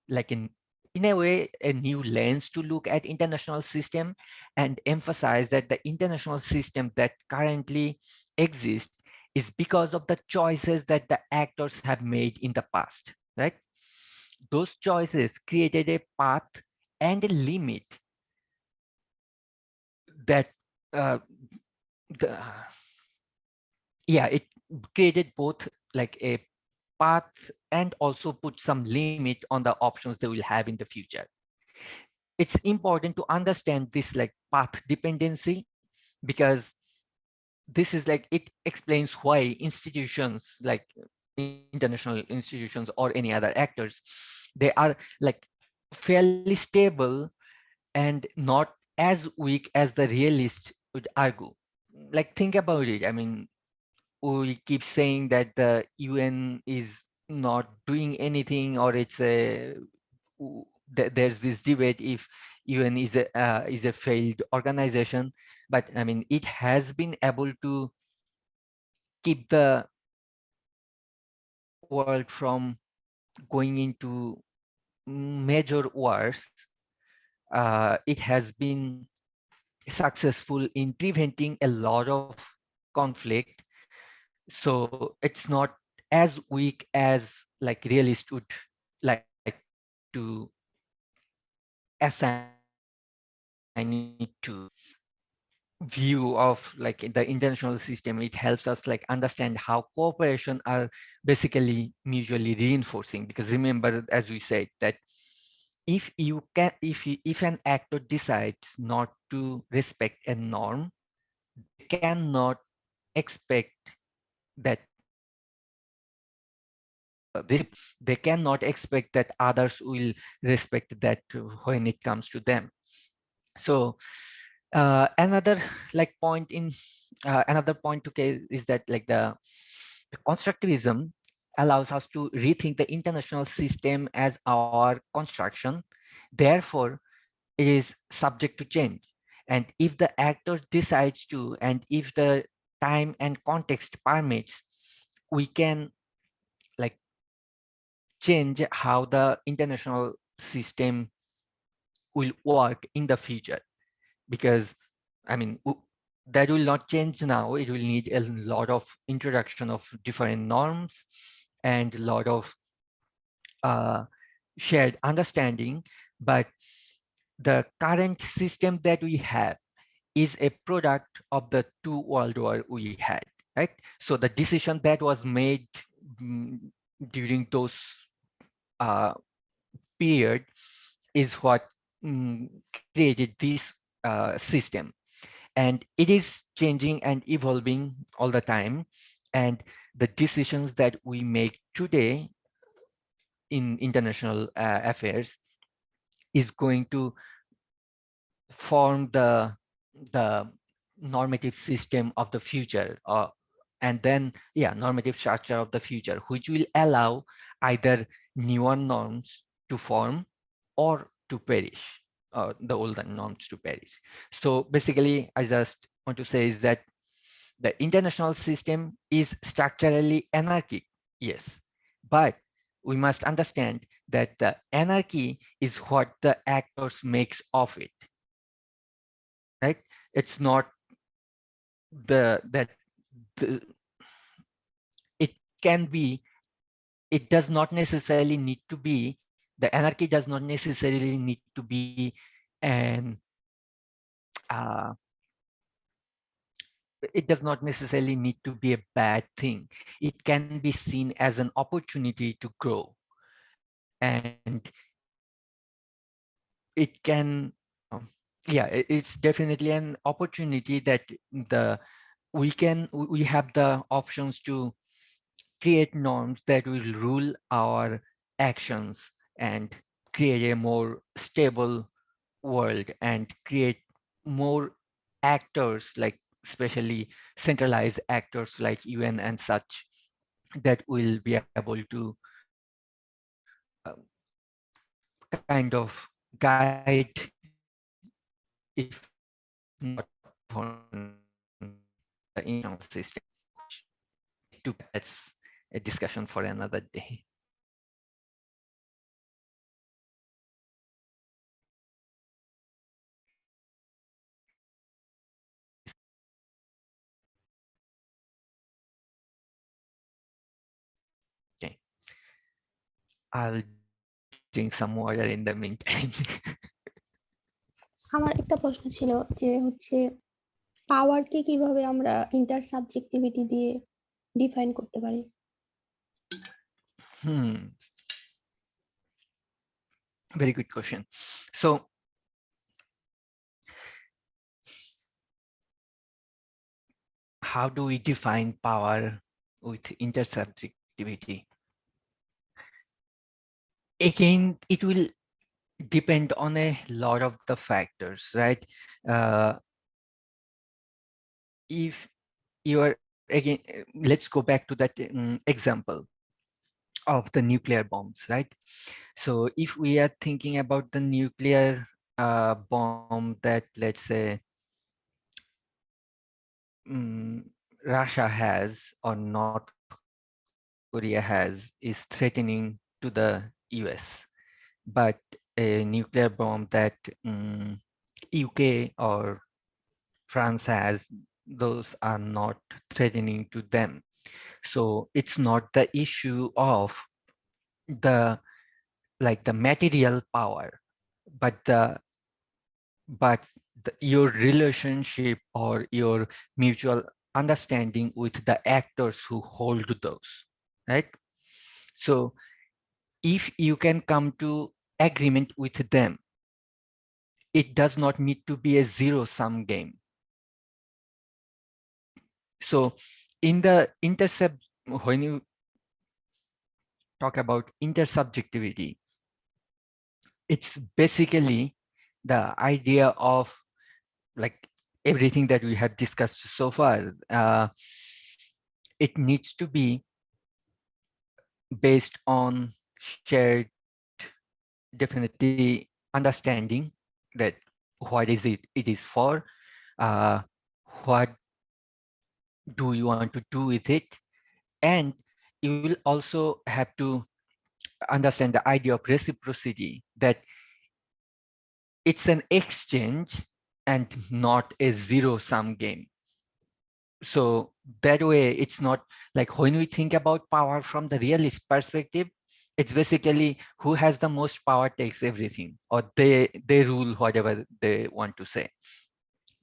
like in a way a new lens to look at international system and emphasize that the international system that currently exists is because of the choices that the actors have made in the past, right? Those choices created a path and a limit that uh, the, yeah, it created both like a path and also put some limit on the options they will have in the future. It's important to understand this like path dependency, because this is like it explains why institutions like international institutions or any other actors, they are like fairly stable and not as weak as the realist would argue. Like think about it. I mean, we keep saying that the UN is not doing anything, or it's a there's this debate if UN is a failed organization, but I mean it has been able to keep the world from going into major wars. It has been successful in preventing a lot of conflict, so it's not as weak as like realists would like to assign it to. View of like the international system, it helps us like understand how cooperation are basically mutually reinforcing, because remember, as we said, that if an actor decides not to respect a norm, they cannot expect that they cannot expect that others will respect that when it comes to them. So another like point in another point to is that like the constructivism allows us to rethink the international system as our construction. Therefore, it is subject to change. And if the actor decides to, and if the time and context permits, we can like change how the international system will work in the future. Because I mean, that will not change now. It will need a lot of introduction of different norms and a lot of uh, shared understanding. But the current system that we have is a product of the two world war we had, right? So the decision that was made mm, during those uh, period is what created this system. And it is changing and evolving all the time. And the decisions that we make today in international affairs is going to form the normative system of the future, and then yeah, normative structure of the future, which will allow either newer norms to form or to perish, the older norms to perish. So basically, I just want to say is that the international system is structurally anarchic, yes, but we must understand that the anarchy is what the actors makes of it, right? It's not that the, it can be, it does not necessarily need to be, the anarchy does not necessarily need to be an uh, it does not necessarily need to be a bad thing. It can be seen as an opportunity to grow, and it can yeah, it's definitely an opportunity that the we have the options to create norms that will rule our actions and create a more stable world and create more actors, like especially centralized actors like UN and such, that will be able to kind of guide, if not govern, the internal system, which that's a discussion for another day. Okay, I'll drink some water in the meantime. আমার একটা প্রশ্ন ছিল যে হচ্ছে পাওয়ারকে কিভাবে আমরা ইন্টারসাবজেক্টিভিটি দিয়ে define করতে পারি? Very good question. So how do we define power with intersubjectivity? Again, it will depend on a lot of the factors, right? If you are, again, let's go back to that example of the nuclear bombs, right? So if we are thinking about the nuclear bomb that, let's say, Russia has or North Korea has, is threatening to the US, but a nuclear bomb that UK or France has, those are not threatening to them. So it's not the issue of the material power, but your relationship or your mutual understanding with the actors who hold those, right? So if you can come to agreement with them, it does not need to be a zero-sum game. So in the when you talk about intersubjectivity, it's basically the idea of like everything that we have discussed so far. It needs to be based on shared, definitely, understanding that what is it is for, what do you want to do with it, and you will also have to understand the idea of reciprocity, that it's an exchange and not a zero-sum game. So that way, it's not like when we think about power from the realist perspective, it's basically who has the most power takes everything, or they rule whatever they want to say.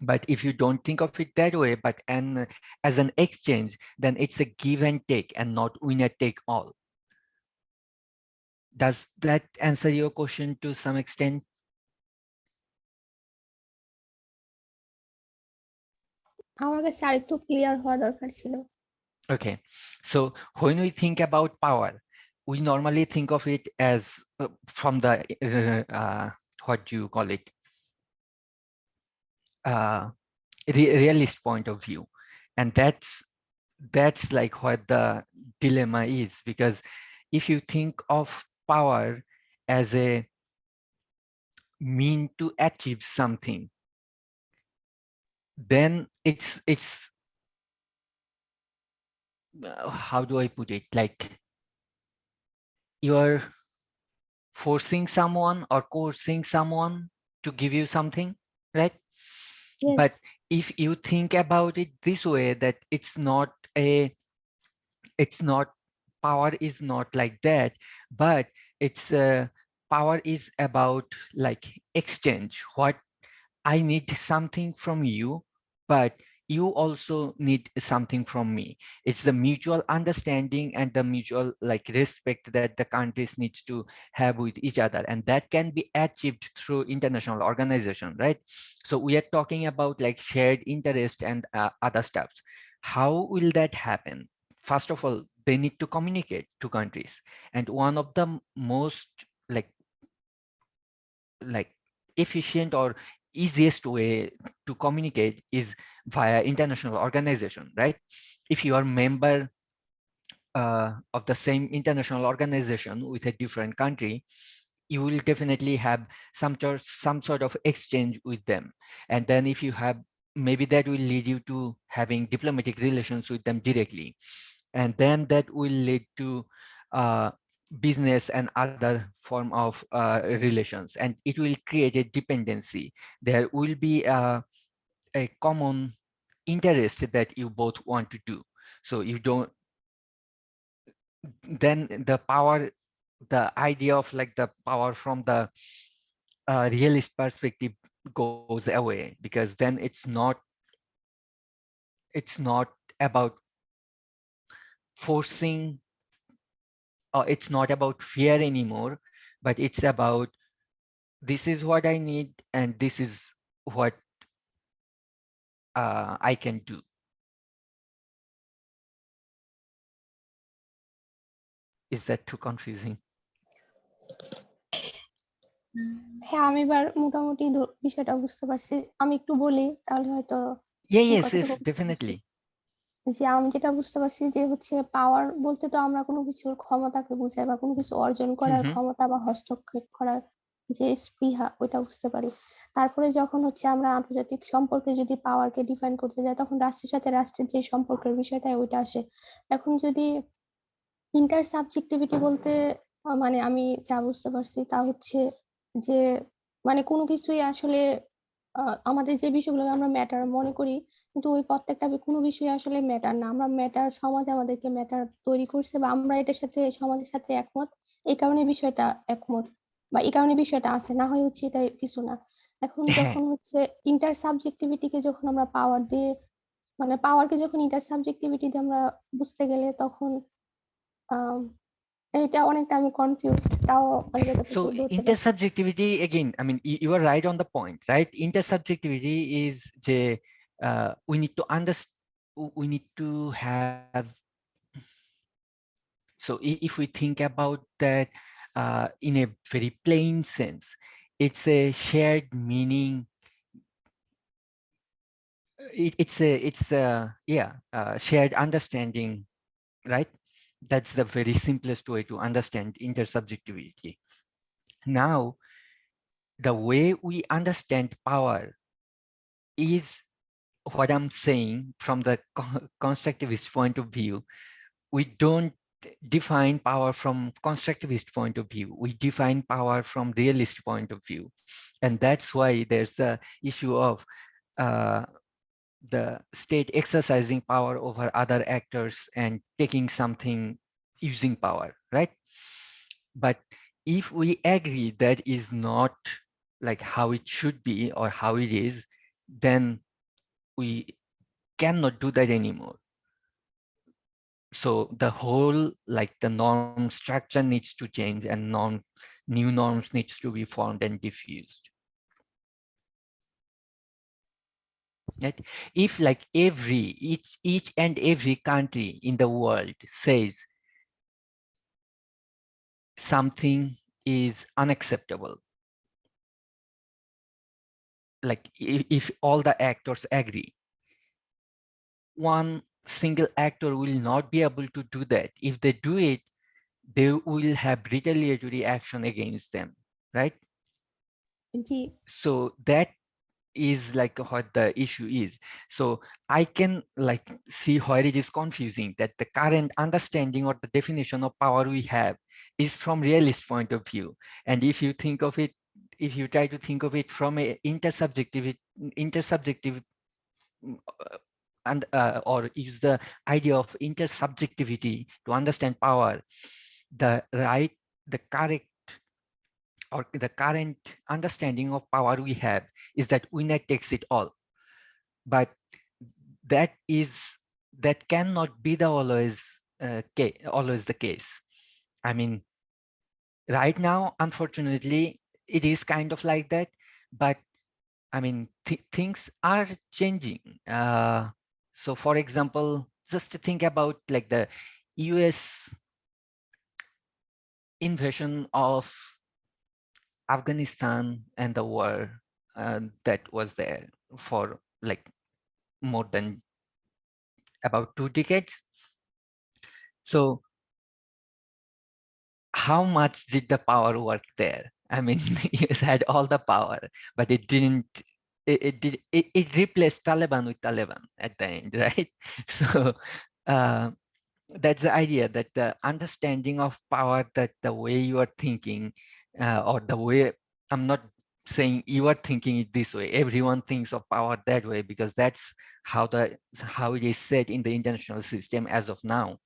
But if you don't think of it that way, but as an exchange, then it's a give and take and not winner take all. Does that answer your question to some extent? আমার কাছে আরেকটু clear হওয়া দরকার ছিল। Okay, so when we think about power, we normally think of it as from the what do you call it, realist point of view, and that's like what the dilemma is, because if you think of power as a mean to achieve something, then it's how do I put it, like you're forcing someone or coercing someone to give you something, right? Yes. But if you think about it this way, that it's not power is not like that, but it's power is about like exchange. What I need something from you, but you also need something from me. It's the mutual understanding and the mutual like respect that the countries need to have with each other, and that can be achieved through international organization, right? So we are talking about like shared interest and other stuff. How will that happen? First of all, they need to communicate to countries. And one of the most like efficient or easiest way to communicate is via international organization, right? If you are member of the same international organization with a different country, you will definitely have some sort of exchange with them. And then if you have, maybe that will lead you to having diplomatic relations with them directly. And then that will lead to business and other form of relations, and it will create a dependency. There will be a common interest that you both want to do. So you don't, then the power, the idea of like the power from the realist perspective goes away, because then it's not about forcing, or it's not about fear anymore, but it's about, this is what I need and this is what I can do. Is that too confusing? হ্যাঁ, আমি এবার মোটামুটি বিষয়টা বুঝতে পারছি। আমি একটু বলি তাহলে হয়তো Yeah, yes, কতটুকু yes, বুঝতে পারছি। definitely. যে আমি যেটা বুঝতে পারছি যে হচ্ছে পাওয়ার বলতে তো আমরা কোনো কিছুর ক্ষমতাকে বোঝাই, বা কোনো কিছু অর্জন করার ক্ষমতা বা হস্তক্ষেপ করার যে স্পৃহা, ওইটা বুঝতে পারি। তারপরে যখন হচ্ছে আমরা আন্তর্জাতিক সম্পর্কে যদি পাওয়ারকে ডিফাইন করতে যাই, তখন রাষ্ট্রের সাথে রাষ্ট্রের যে সম্পর্কের বিষয়টা ওইটা আসে। এখন যদি ইন্টার সাবজেক্টিভিটি বলতে মানে আমি যা বুঝতে পারছি তা হচ্ছে যে মানে কোনো কিছুই আসলে আমাদের যে বিষয়গুলো আমরা ম্যাটার মনে করি, কিন্তু ওই প্রত্যেকটা কোনো বিষয় আসলে ম্যাটার না। আমরা ম্যাটার, সমাজ আমাদেরকে ম্যাটার তৈরি করছে, বা আমরা এটার সাথে সমাজের সাথে একমত, এই কারণে বিষয়টা একমত, বা এই কারণে বিষয়টা আছে, না হয় হচ্ছে এটা কিছু না। এখন যখন হচ্ছে ইন্টার সাবজেক্টিভিটিকে যখন আমরা পাওয়ার দিয়ে, মানে পাওয়ারকে যখন ইন্টার সাবজেক্টিভিটি দিয়ে আমরা বুঝতে গেলে, তখন এটা অনেকটা আমি কনফিউজ, তাও আমি যতটুকু So ধরতে পারছি। intersubjectivity, again, I mean, you are right on the point, right? Intersubjectivity is we need to understand, we need to have, so if we think about that in a very plain sense, it's a shared meaning. It's a yeah, shared understanding, right? That's the very simplest way to understand intersubjectivity. Now, the way we understand power is what I'm saying from the constructivist point of view. We don't define power from constructivist point of view. We define power from realist point of view. And that's why there's the issue of the state exercising power over other actors and taking something using power, right? But if we agree that is not like how it should be or how it is, then we cannot do that anymore. So the whole, like the norm structure needs to change, and new norms needs to be formed and diffused. Right? If like each and every country in the world says something is unacceptable, like if all the actors agree, one single actor will not be able to do that. If they do it, they will have retaliatory action against them, right? So that is like what the issue is. So I can like see where it is confusing, that the current understanding or the definition of power we have is from realist point of view. And if you think of it, if you try to think of it from a intersubjective and or use the idea of intersubjectivity to understand power, the correct or the current understanding of power we have is that winner takes it all. But that cannot be the always the case. I mean, right now, unfortunately, it is kind of like that. But I mean, things are changing. So, for example, just to think about like the US invasion of Afghanistan and the war that was there for like more than about 2 decades. So how much did the power work there? I mean, US had all the power, but it didn't, it replaced Taliban with Taliban at the end, right? So that's the idea, that the understanding of power, that the way you are thinking or the way, I'm not saying you are thinking it this way, everyone thinks of power that way, because that's how it is set in the international system as of now.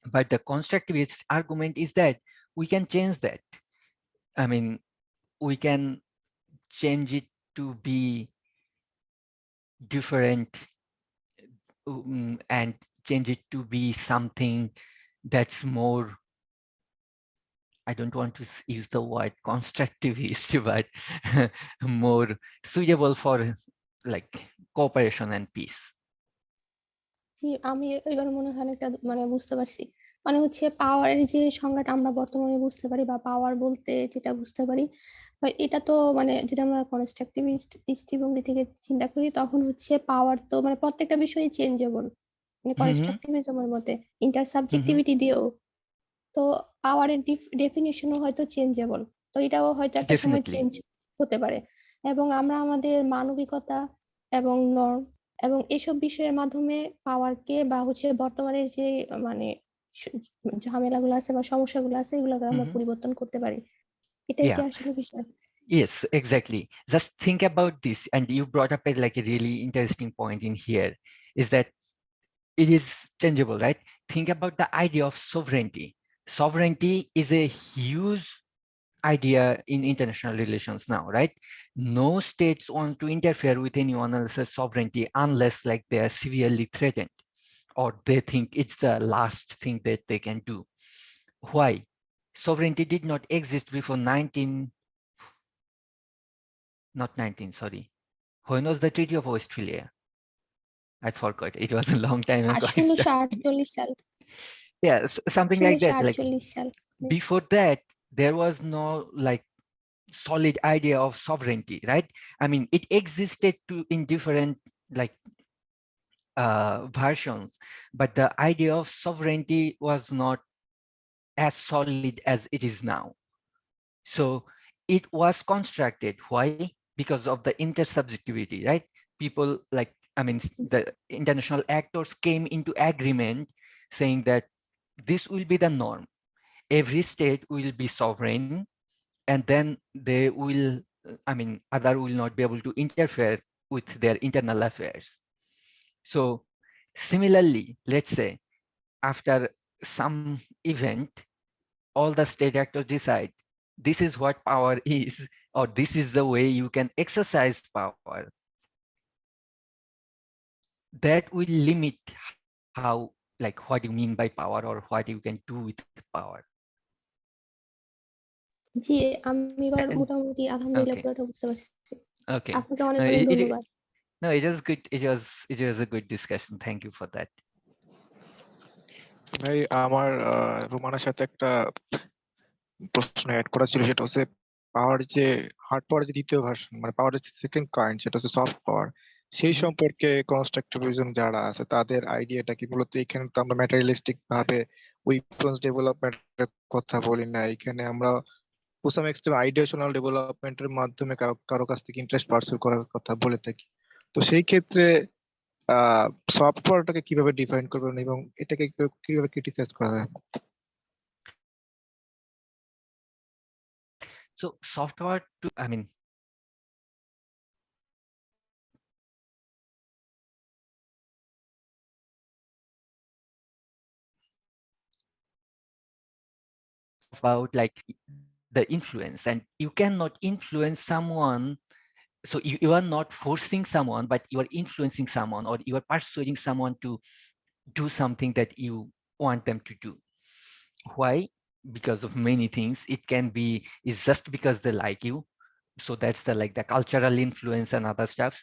But the constructivist argument is that we can change that. I mean, we can change it to be different and change it to be something that's more, I don't want to use the word constructivist, but more suitable for like cooperation and peace. জি, আমি এবার মনে হয় একটা মানে বুঝতে পারছি। মানে হচ্ছে পাওয়ারের যে সংজ্ঞাটা আমরা বর্তমানে বুঝতে পারি, বা পাওয়ার বলতে যেটা বুঝতে পারি, এটা তো মানে যদি আমরা কনস্ট্রাকটিভিস্ট দৃষ্টিভঙ্গি থেকে চিন্তা করি, তখন হচ্ছে পাওয়ার তো মানে প্রত্যেকটা বিষয়ে চেঞ্জেবল, মানে কনস্ট্রাকটিভিজমের মতে ইন্টারসাবজেক্টিভিটি দিয়েও তো পাওয়ারের ডেফিনিশনও হয়তো চেঞ্জেবল। তো এটাও হয়তো একটা সময় Definitely. চেঞ্জ হতে পারে। এবং আমরা আমাদের মানবিকতা এবং নর্ম এবং এসব বিষয়ের মাধ্যমে পাওয়ারকে বা হচ্ছে বর্তমানের যে মানে ঝামেলাগুলো আছে বা সমস্যাগুলো আছে, এগুলোকে আমরা পরিবর্তন করতে পারি। এটাই কি Yeah. আসলে বিষয়? Yes, exactly. Just think about this, and you brought up like a really interesting point in here, is that it is changeable, right? Think about the idea of sovereignty. Sovereignty is a huge idea in international relations now, right? No states want to interfere with anyone else's sovereignty unless like they are severely threatened or they think it's the last thing that they can do. Why? Sovereignty did not exist before sorry. When was the Treaty of Westphalia? I forgot. It was a long time ago. 1848 সাল, Yes, something like that. Like 1848 সাল। before that, there was no like solid idea of sovereignty, right? I mean, it existed in different like versions, but the idea of sovereignty was not as solid as it is now. So it was constructed. Why? Because of the intersubjectivity, right? People like, I mean, the international actors came into agreement saying that this will be the norm. Every state will be sovereign, and then they will, I mean, other will not be able to interfere with their internal affairs. So similarly, let's say after some event, all the state actors decide this is what power is, or this is the way you can exercise power. That will limit how, like, what you mean by power or what you can do with power. জি, আমি এবার মোটামুটি আলহামদুলিল্লাহ Okay. পুরোটা বুঝতে পারছি। Okay. আপনাকে অনেক অনেক ধন্যবাদ। No, it was good. It was a good discussion. Thank you for that. ভাই আমার রোমানের সাথে একটা প্রশ্ন অ্যাড করা ছিল, সেটা হচ্ছে পাওয়ার যে হার্ড পাওয়ার যে দ্বিতীয় ভার্সন, মানে পাওয়ার যে সেকেন্ড কাইন্ড, সেটা হচ্ছে সফট পাওয়ার। সেই সম্পর্কে কনস্ট্রাকটিভিজম যারা আছে তাদের আইডিয়াটা কি? মূলত এখানে তো আমরা ম্যাটেরিয়ালিস্টিক ভাবে উইপন্স ডেভেলপমেন্টের কথা বলি না, এখানে আমরা টু সাম এক্সটেন্ট আইডিয়েশনাল ডেভেলপমেন্টের মাধ্যমে কারো কাছ থেকে ইন্টারেস্ট পার্সু করার কথা বলে থাকি। তো সেই ক্ষেত্রে সফট পাওয়ারটাকে কিভাবে ডিফাইন করবেন এবং এটাকে কিভাবে ক্রিটিসাইজ করা যায়? So software to, I mean, about like the influence, and you cannot influence someone. So you are not forcing someone, but you are influencing someone, or you are persuading someone to do something that you want them to do. Why? Because of many things. It can be is just because they like you. So that's the like the cultural influence and other stuff.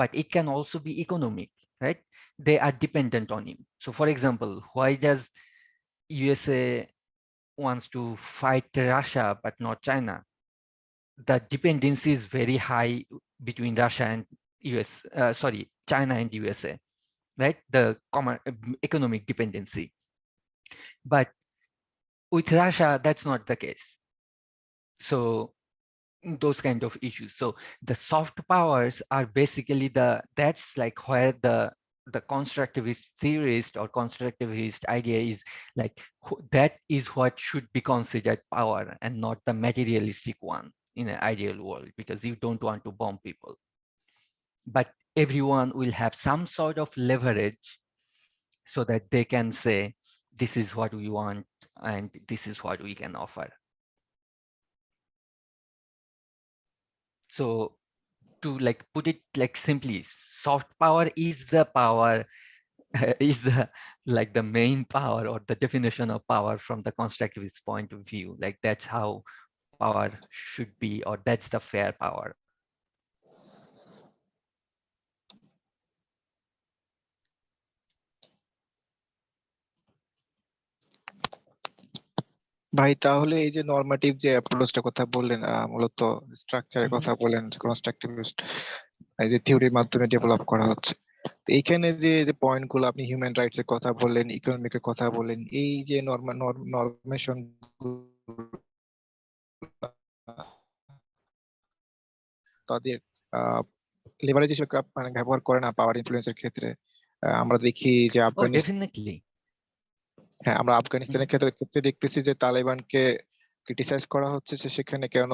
But it can also be economic, right? They are dependent on you. So for example, why does USA wants to fight Russia, but not China. The dependency is very high between Russia and China and USA, right? The economic dependency. But with Russia, that's not the case. So those kind of issues. So the soft powers are basically that's like where the constructivist theorist or constructivist idea is like, that is what should be considered power and not the materialistic one in an ideal world, because you don't want to bomb people. But everyone will have some sort of leverage so that they can say, this is what we want and this is what we can offer. So to like put it like simply, soft power is the power, is the like the main power or the definition of power from the constructivist point of view. Like that's how power should be, or that's the fair power. ভাই তাহলে এই যে নরমাটিভ যে অ্যাপ্রোচটা কথা বললেন, মূলত স্ট্রাকচারের কথা বলেন, কনস্ট্রাকটিভিস্ট এই যে থিওরির মাধ্যমে ডেভেলপ করা হচ্ছে, তো এইখানে যে পয়েন্ট গুলো আপনি হিউম্যান রাইটস এর কথা বললেন, ইকোনমিকের কথা বললেন, এই যে নরমেশন তাদের লিভারেজ হিসেবে মানে ব্যবহার করে না পাওয়ার ইনফ্লুয়েন্সের ক্ষেত্রে। আমরা দেখি যে ডেফিনেটলি হ্যাঁ, আমরা আফগানিস্তানের ক্ষেত্রে দেখতেছি যে তালেবানকে ক্রিটিসাইজ করা হচ্ছে যে সেখানে কেন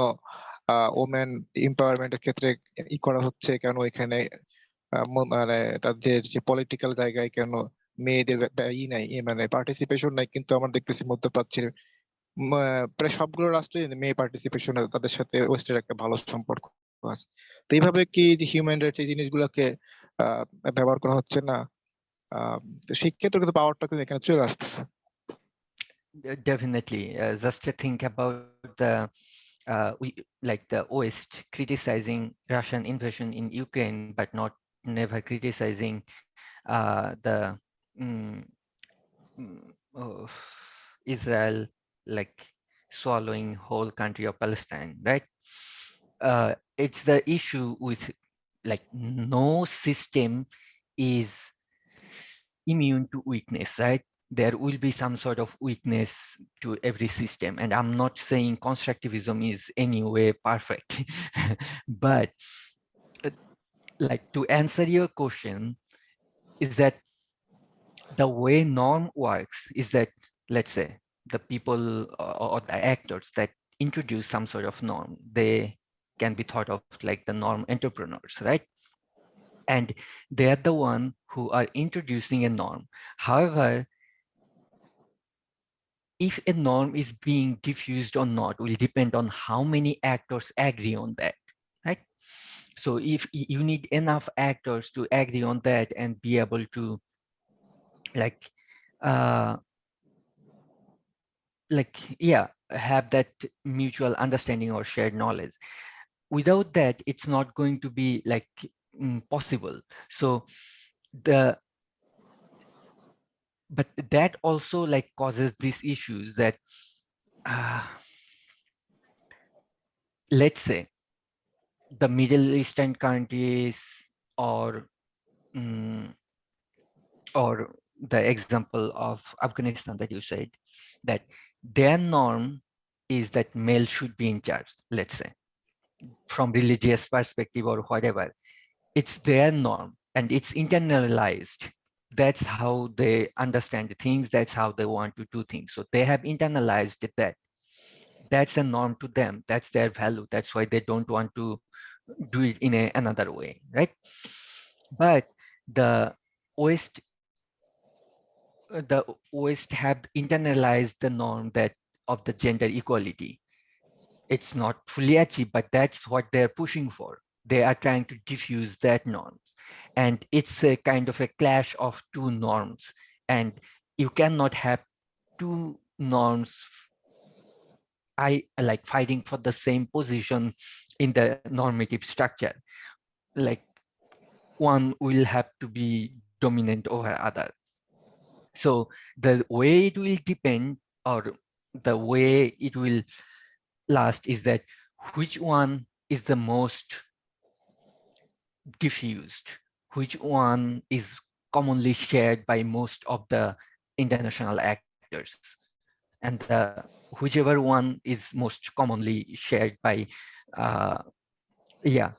ওমেন এম্পাওয়ারমেন্টের ক্ষেত্রে ই করা হচ্ছে, কেন এখানে মানে তাদের যে পলিটিক্যাল জায়গায় কেন মেয়েদের নাই, মানে পার্টিসিপেশন নাই, কিন্তু আমরা দেখতেছি মধ্যপ্রাচ্যের প্রায় সবগুলো রাষ্ট্রে মেয়ে পার্টিসিপেশন তাদের সাথে ওয়েস্টের একটা ভালো সম্পর্ক আছে। তো এইভাবে কি যে হিউম্যান রাইটস এই জিনিসগুলোকে ব্যবহার করা হচ্ছে না, তো সেই ক্ষেত্রে কিন্তু পাওয়ারটা কিন্তু এখানে চলে আসতেছে। Definitely. Just to think about like the West criticizing Russian invasion in Ukraine, but never criticizing the Israel like swallowing whole country of Palestine, right? It's the issue with like no system is immune to weakness, right? There will be some sort of weakness to every system. And I'm not saying constructivism is anyway perfect, but like to answer your question is that the way norm works is that, let's say, the people or the actors that introduce some sort of norm, they can be thought of like the norm entrepreneurs, right? And they're the one who are introducing a norm. However, if a norm is being diffused or not will depend on how many actors agree on that, right? So if you need enough actors to agree on that and be able to have that mutual understanding or shared knowledge. Without that, it's not going to be like possible. So but that also like causes these issues that let's say the Middle Eastern countries or the example of Afghanistan that you said, that their norm is that male should be in charge, let's say, from religious perspective or whatever. It's their norm and it's internalized. That's how they understand the things. That's how they want to do things. So they have internalized that. That's a norm to them. That's their value. That's why they don't want to do it in another way, right? But the West have internalized the norm that of the gender equality. It's not fully achieved, but that's what they're pushing for. They are trying to diffuse that norms. And it's a kind of a clash of two norms. And you cannot have two norms like fighting for the same position in the normative structure. Like one will have to be dominant over other. So the way it will depend, or the way it will last, is that which one is the most diffused, which one is commonly shared by most of the international actors, and whichever one is most commonly shared by uh, yeah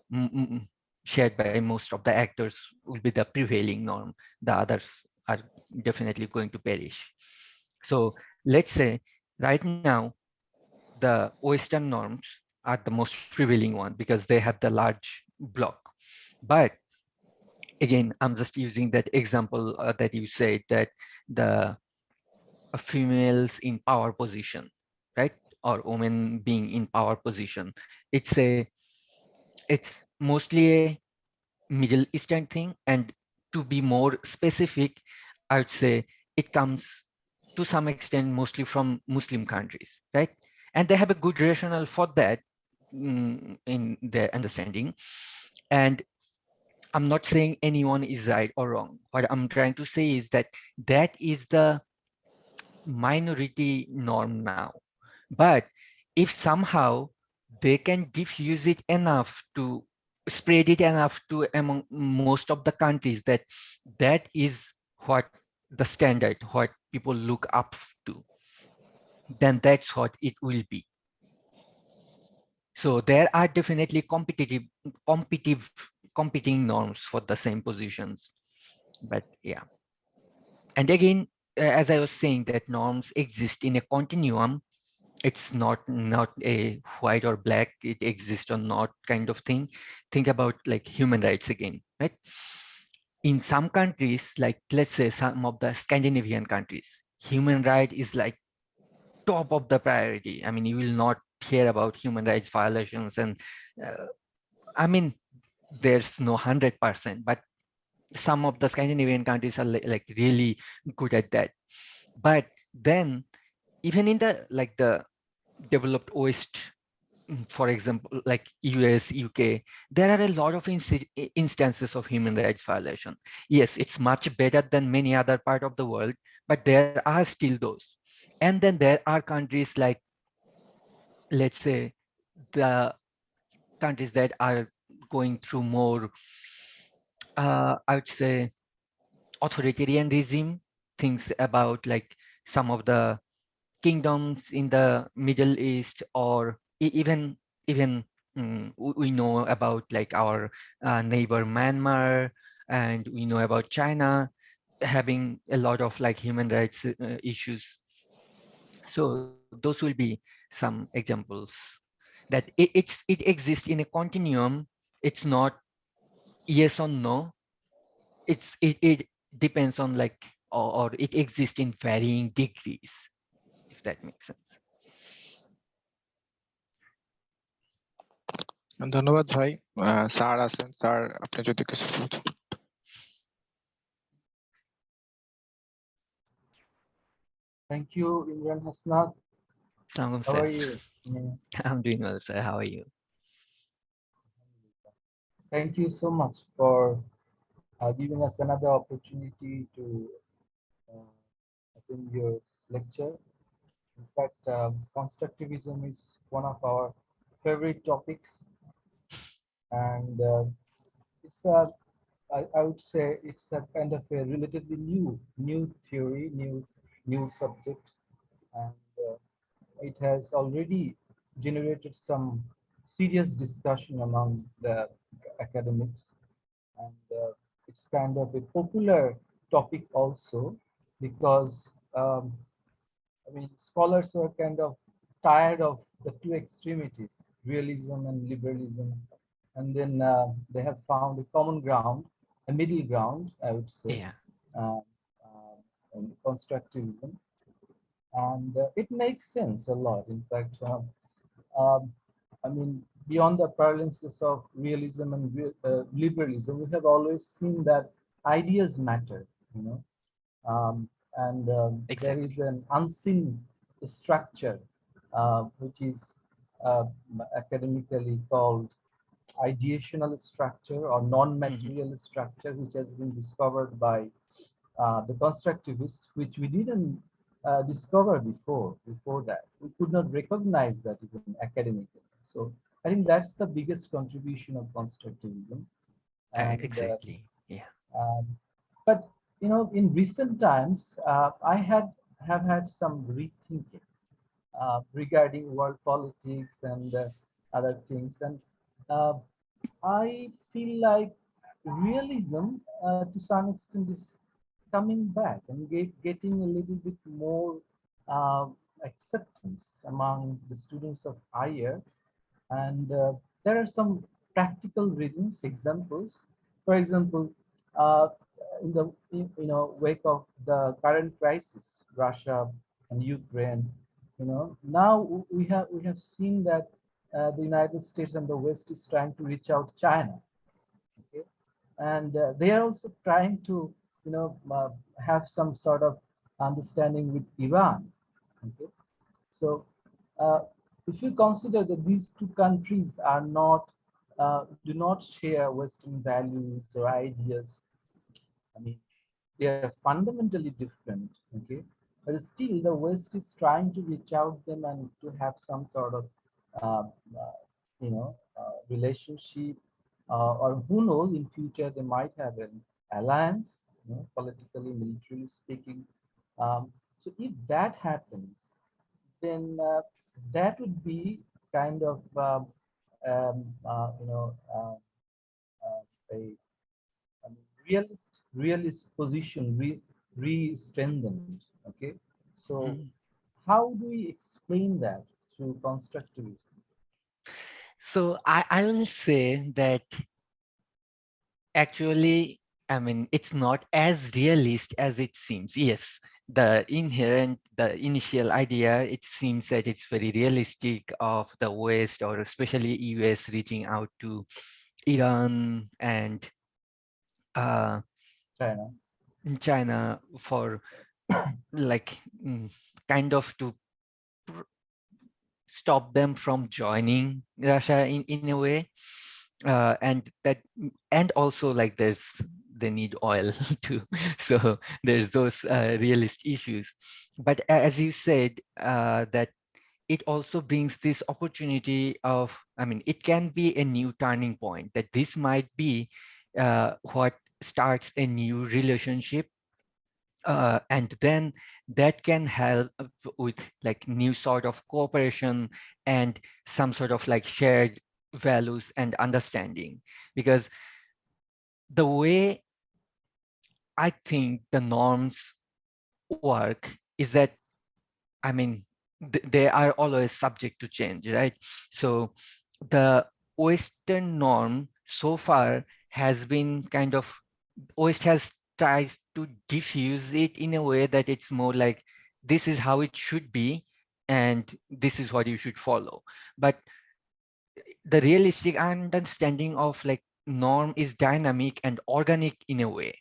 shared by most of the actors will be the prevailing norm. The others are definitely going to perish. So let's say right now the Western norms are the most prevailing one because they have the large block. But again, I'm just using that example that you said, that the females in power position, right? Or women being in power position. It's mostly a Middle Eastern thing. And to be more specific, I would say it comes to some extent mostly from Muslim countries, right? And they have a good rationale for that in their understanding. And I'm not saying anyone is right or wrong. What I'm trying to say is that that is the minority norm now. But if somehow they can diffuse it enough to spread it enough to among most of the countries, that that is what the standard, what people look up to, then that's what it will be. So there are definitely competing norms for the same positions. But yeah, and again, as I was saying, that norms exist in a continuum. It's not a white or black, it exists or not kind of thing. Think about like human rights again, right? In some countries, like let's say some of the Scandinavian countries, human right is like top of the priority. I mean, you will not hear about human rights violations. And uh, I mean, there's no 100%, but some of the Scandinavian countries are like really good at that. But then even in the like the developed West, for example, like US, UK, there are a lot of instances of human rights violation. Yes, it's much better than many other part of the world, but there are still those. And then there are countries like, let's say, the countries that are going through more, I would say, authoritarian regime, things about like some of the kingdoms in the Middle East, or even we know about like our neighbor Myanmar, and we know about China having a lot of like human rights issues. So those will be some examples that it exists in a continuum. It's not yes or no. It depends on like, or it exists in varying degrees, if that makes sense. ধন্যবাদ ভাই। Sir আছেন, sir আপনি যদি কিছু বলতেন। Thank you, Imran Hasnat. Sangam How sir. are you? I'm doing well, sir. How are you? Thank you so much for giving us another opportunity to attend your lecture. In fact, constructivism is one of our favorite topics, and it's a, I would say it's a kind of a relatively new theory, new subject, and it has already generated some serious discussion among the academics, and it's kind of a popular topic also, because I mean, scholars were kind of tired of the two extremities, realism and liberalism, and then they have found a common ground, a middle ground, I would say, Yeah. uh, in constructivism. And it makes sense a lot. In fact, I mean, beyond the parallelisms of realism and liberalism, we have always seen that ideas matter, you know, and there Exactly. is an unseen structure, which is academically called ideational structure or non-material structure, which has been discovered by the constructivists, which we didn't discover before that. We could not recognize that even academically. So I think that's the biggest contribution of constructivism. And Exactly. Yeah. um, but in recent times, I have had some rethinking regarding world politics and other things, and uh, I feel like realism, to some extent, is coming back and getting a little bit more uh, acceptance among the students of higher. And there are some practical reasons, examples. For example, uh, in the wake of the current crisis, Russia and Ukraine, now we have seen that the United States and the West is trying to reach out China. Okay, and they are also trying to have some sort of understanding with Iran. Okay, so uh, if you consider that these two countries are not do not share Western values or ideas, I mean, they are fundamentally different. Okay, but still the West is trying to reach out them and to have some sort of uh, uh, relationship, or who knows, in future they might have an alliance, politically, militarily speaking. So if that happens, then that would be kind of um, uh, you know uh, a realist position re-strengthened. Okay, so Mhm. how do we explain that through constructivism? So I will say that actually, I mean, it's not as realist as it seems. Yes, the initial idea, it seems that it's very realistic of the West, or especially US, reaching out to Iran and uh, China. China for like kind of to stop them from joining Russia in a way. And also like they need oil too. So there's those realist issues. But as you said, that it also brings this opportunity of, I mean, it can be a new turning point, that this might be what starts a new relationship. And then that can help with like new sort of cooperation and some sort of like shared values and understanding. Because the way I think the norms work is that, I mean, they are always subject to change, right? So the Western norm so far has been kind of, West has tried to diffuse it in a way that it's more like, this is how it should be, and this is what you should follow. But the realistic understanding of like norm is dynamic and organic in a way.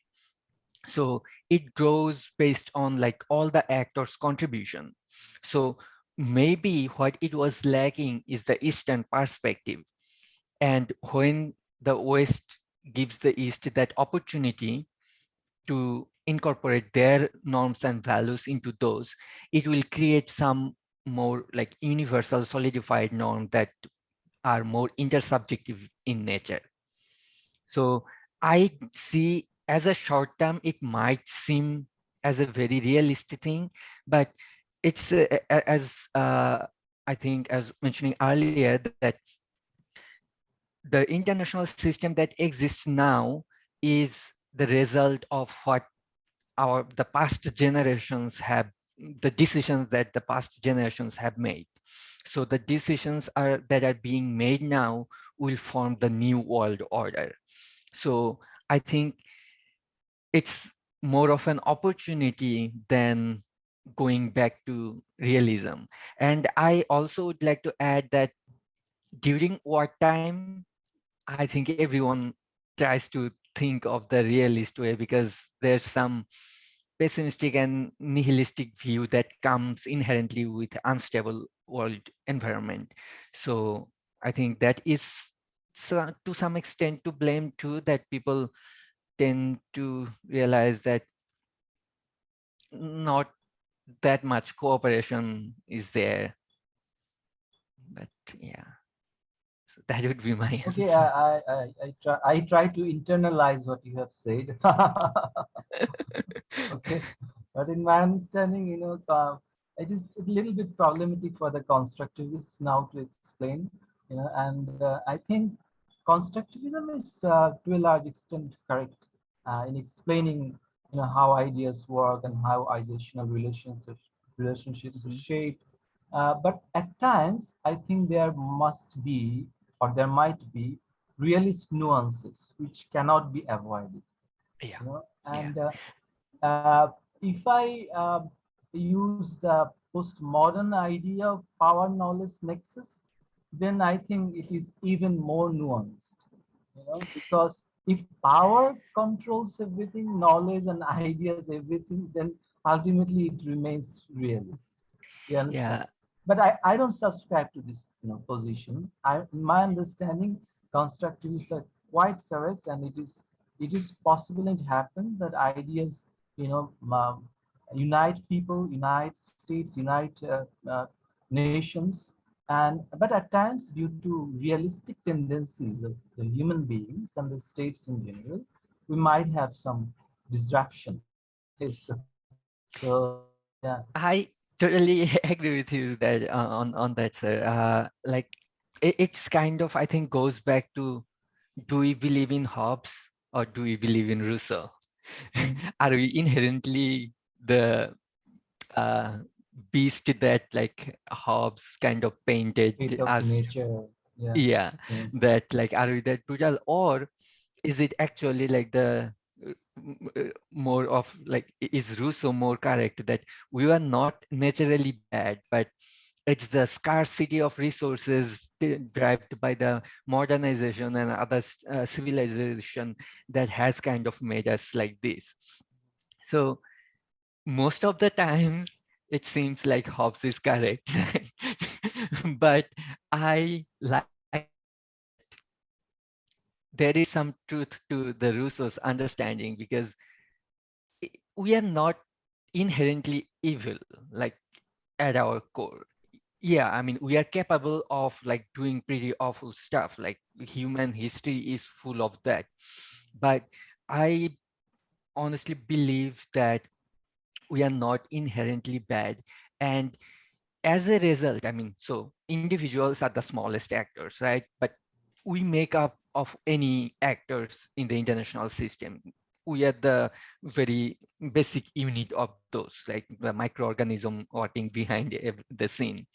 So it grows based on like all the actors' contribution. So maybe what it was lacking is the Eastern perspective. And when the West gives the East that opportunity to incorporate their norms and values into those, it will create some more like universal solidified norms that are more intersubjective in nature. So I see, as a short term, it might seem as a very realistic thing, but it's as I think, as mentioning earlier, that the international system that exists now is the result of what the past generations have, the decisions that the past generations have made. So the decisions that are being made now will form the new world order. So I think it's more of an opportunity than going back to realism. And I also would like to add that during wartime, I think everyone tries to think of the realist way, because there's some pessimistic and nihilistic view that comes inherently with unstable world environment. So I think that is to some extent to blame too, that people tend to realize that not that much cooperation is there. But yeah, so that would be my Okay, answer. I try to internalize what you have said. Okay, but in my understanding, it is a little bit problematic for the constructivists now to explain, and I think constructivism is to a large extent correct in explaining, how ideas work and how ideational relationships are Mhm. shaped. But at times, I think there must be, or there might be, realist nuances which cannot be avoided. Yeah, yeah, And if I use the postmodern idea of power knowledge nexus, then I think it is even more nuanced, because if power controls everything, knowledge and ideas, everything, then ultimately it remains realist. You understand? yeah. But I don't subscribe to this, position. In my understanding, constructivists are quite correct, and it is possible and happen that ideas, unite people, unite states, unite nations, and but at times due to realistic tendencies of the human beings and the states in general, we might have some disruption. Okay, so yeah. I totally agree with you that on that, sir. Like it's kind of, I think, goes back to, do we believe in Hobbes or do we believe in Rousseau? Mhm. Are we inherently the uh, beast that like Hobbes kind of painted State of us? nature. Yeah. Yeah, Yeah. that like, are we that brutal, or is it actually like the more of like, is Rousseau more correct that we are not naturally bad, but it's the scarcity of resources derived by the modernization and other civilization that has kind of made us like this. So most of the times it seems like Hobbes is correct, but I like that there is some truth to the Rousseau's understanding, because we are not inherently evil, like at our core. Yeah, I mean, we are capable of like doing pretty awful stuff, like human history is full of that. But I honestly believe that we are not inherently bad. And as a result, I mean, so individuals are the smallest actors, right? But we make up of any actors in the international system. We are the very basic unit of those, like the microorganism working behind the scene.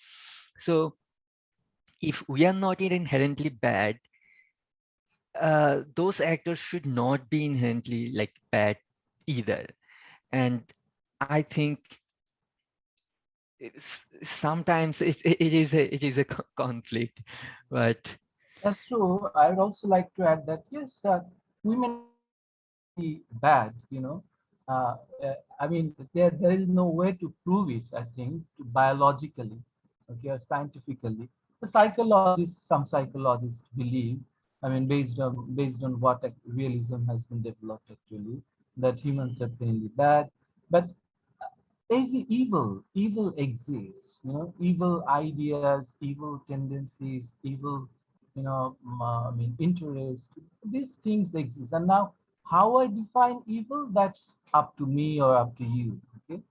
So if we are not inherently bad, those actors should not be inherently like bad either. And I think sometimes it is a conflict, but That's true. I would also like to add that yes, we may not be bad. I mean, there is no way to prove it. I think biologically, okay, or scientifically. Some psychologists believe. I mean, based on what realism has been developed actually, that humans are plainly bad, but evil exists, evil ideas, evil tendencies, evil, I mean, interest. These things exist. And now, how I define evil, that's up to me or up to you. Okay.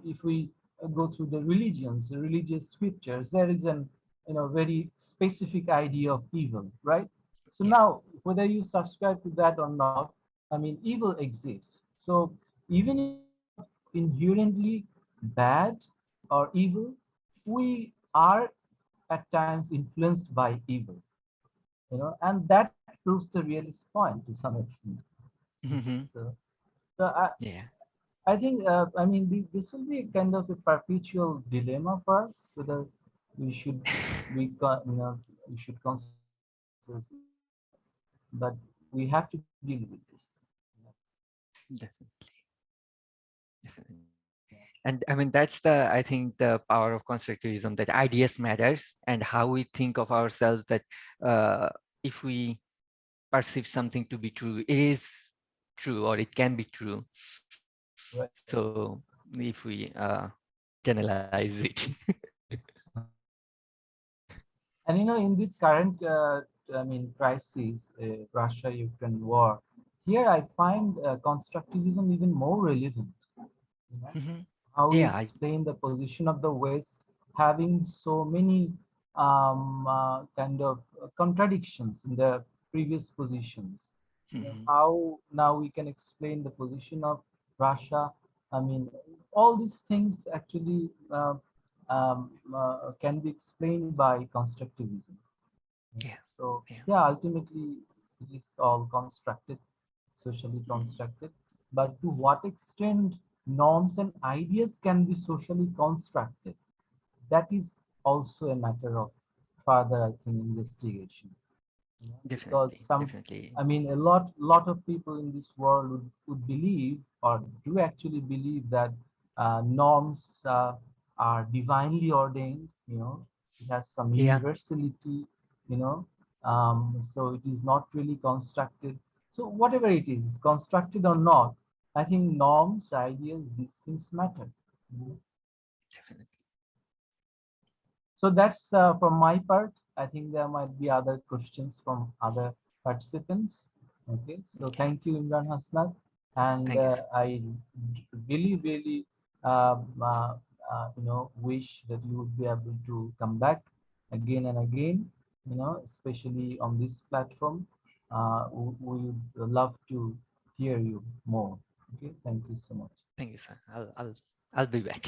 If we go through the religions, the religious scriptures, there is an, very specific idea of evil, right? So yeah. now, whether you subscribe to that or not, I mean, evil exists. So even if inherently bad or evil, we are at times influenced by evil, and that proves the realist point to some extent. Okay, Mhm. so Yeah. I think, I mean, this will be kind of a perpetual dilemma for us, whether we should we should consider ourselves evil or not, but we have to deal with this. Definitely, definitely. And I mean, that's the, I think, the power of constructivism, that ideas matters, and how we think of ourselves, that if we perceive something to be true, it is true, or it can be true. Right. So if we generalize it. And in this current, crisis, Russia-Ukraine war, here I find constructivism even more relevant. Mhm. How we Yeah, explain the position of the West having so many kind of contradictions in the previous positions. Mhm. How now we can explain the position of Russia. I mean, all these things actually can be explained by constructivism. yeah, So yeah. yeah, ultimately it's all constructed, socially Mhm. constructed. But to what extent norms and ideas can be socially constructed, that is also a matter of further, I think, investigation. Because Definitely. a lot of people in this world would believe or do actually believe that norms are divinely ordained. It has some Yeah, universality. you know so it is not really constructed. So whatever it is, constructed or not, I think norms, ideas, these things matter. definitely. So that's from my part. I think there might be other questions from other participants. Okay, so Okay. thank you, Imran Hasnat. And Thank you. I really, really, wish that you would be able to come back again and again, especially on this platform. We would love to hear you more. Okay, thank you so much. Thank you, sir. I'll be back.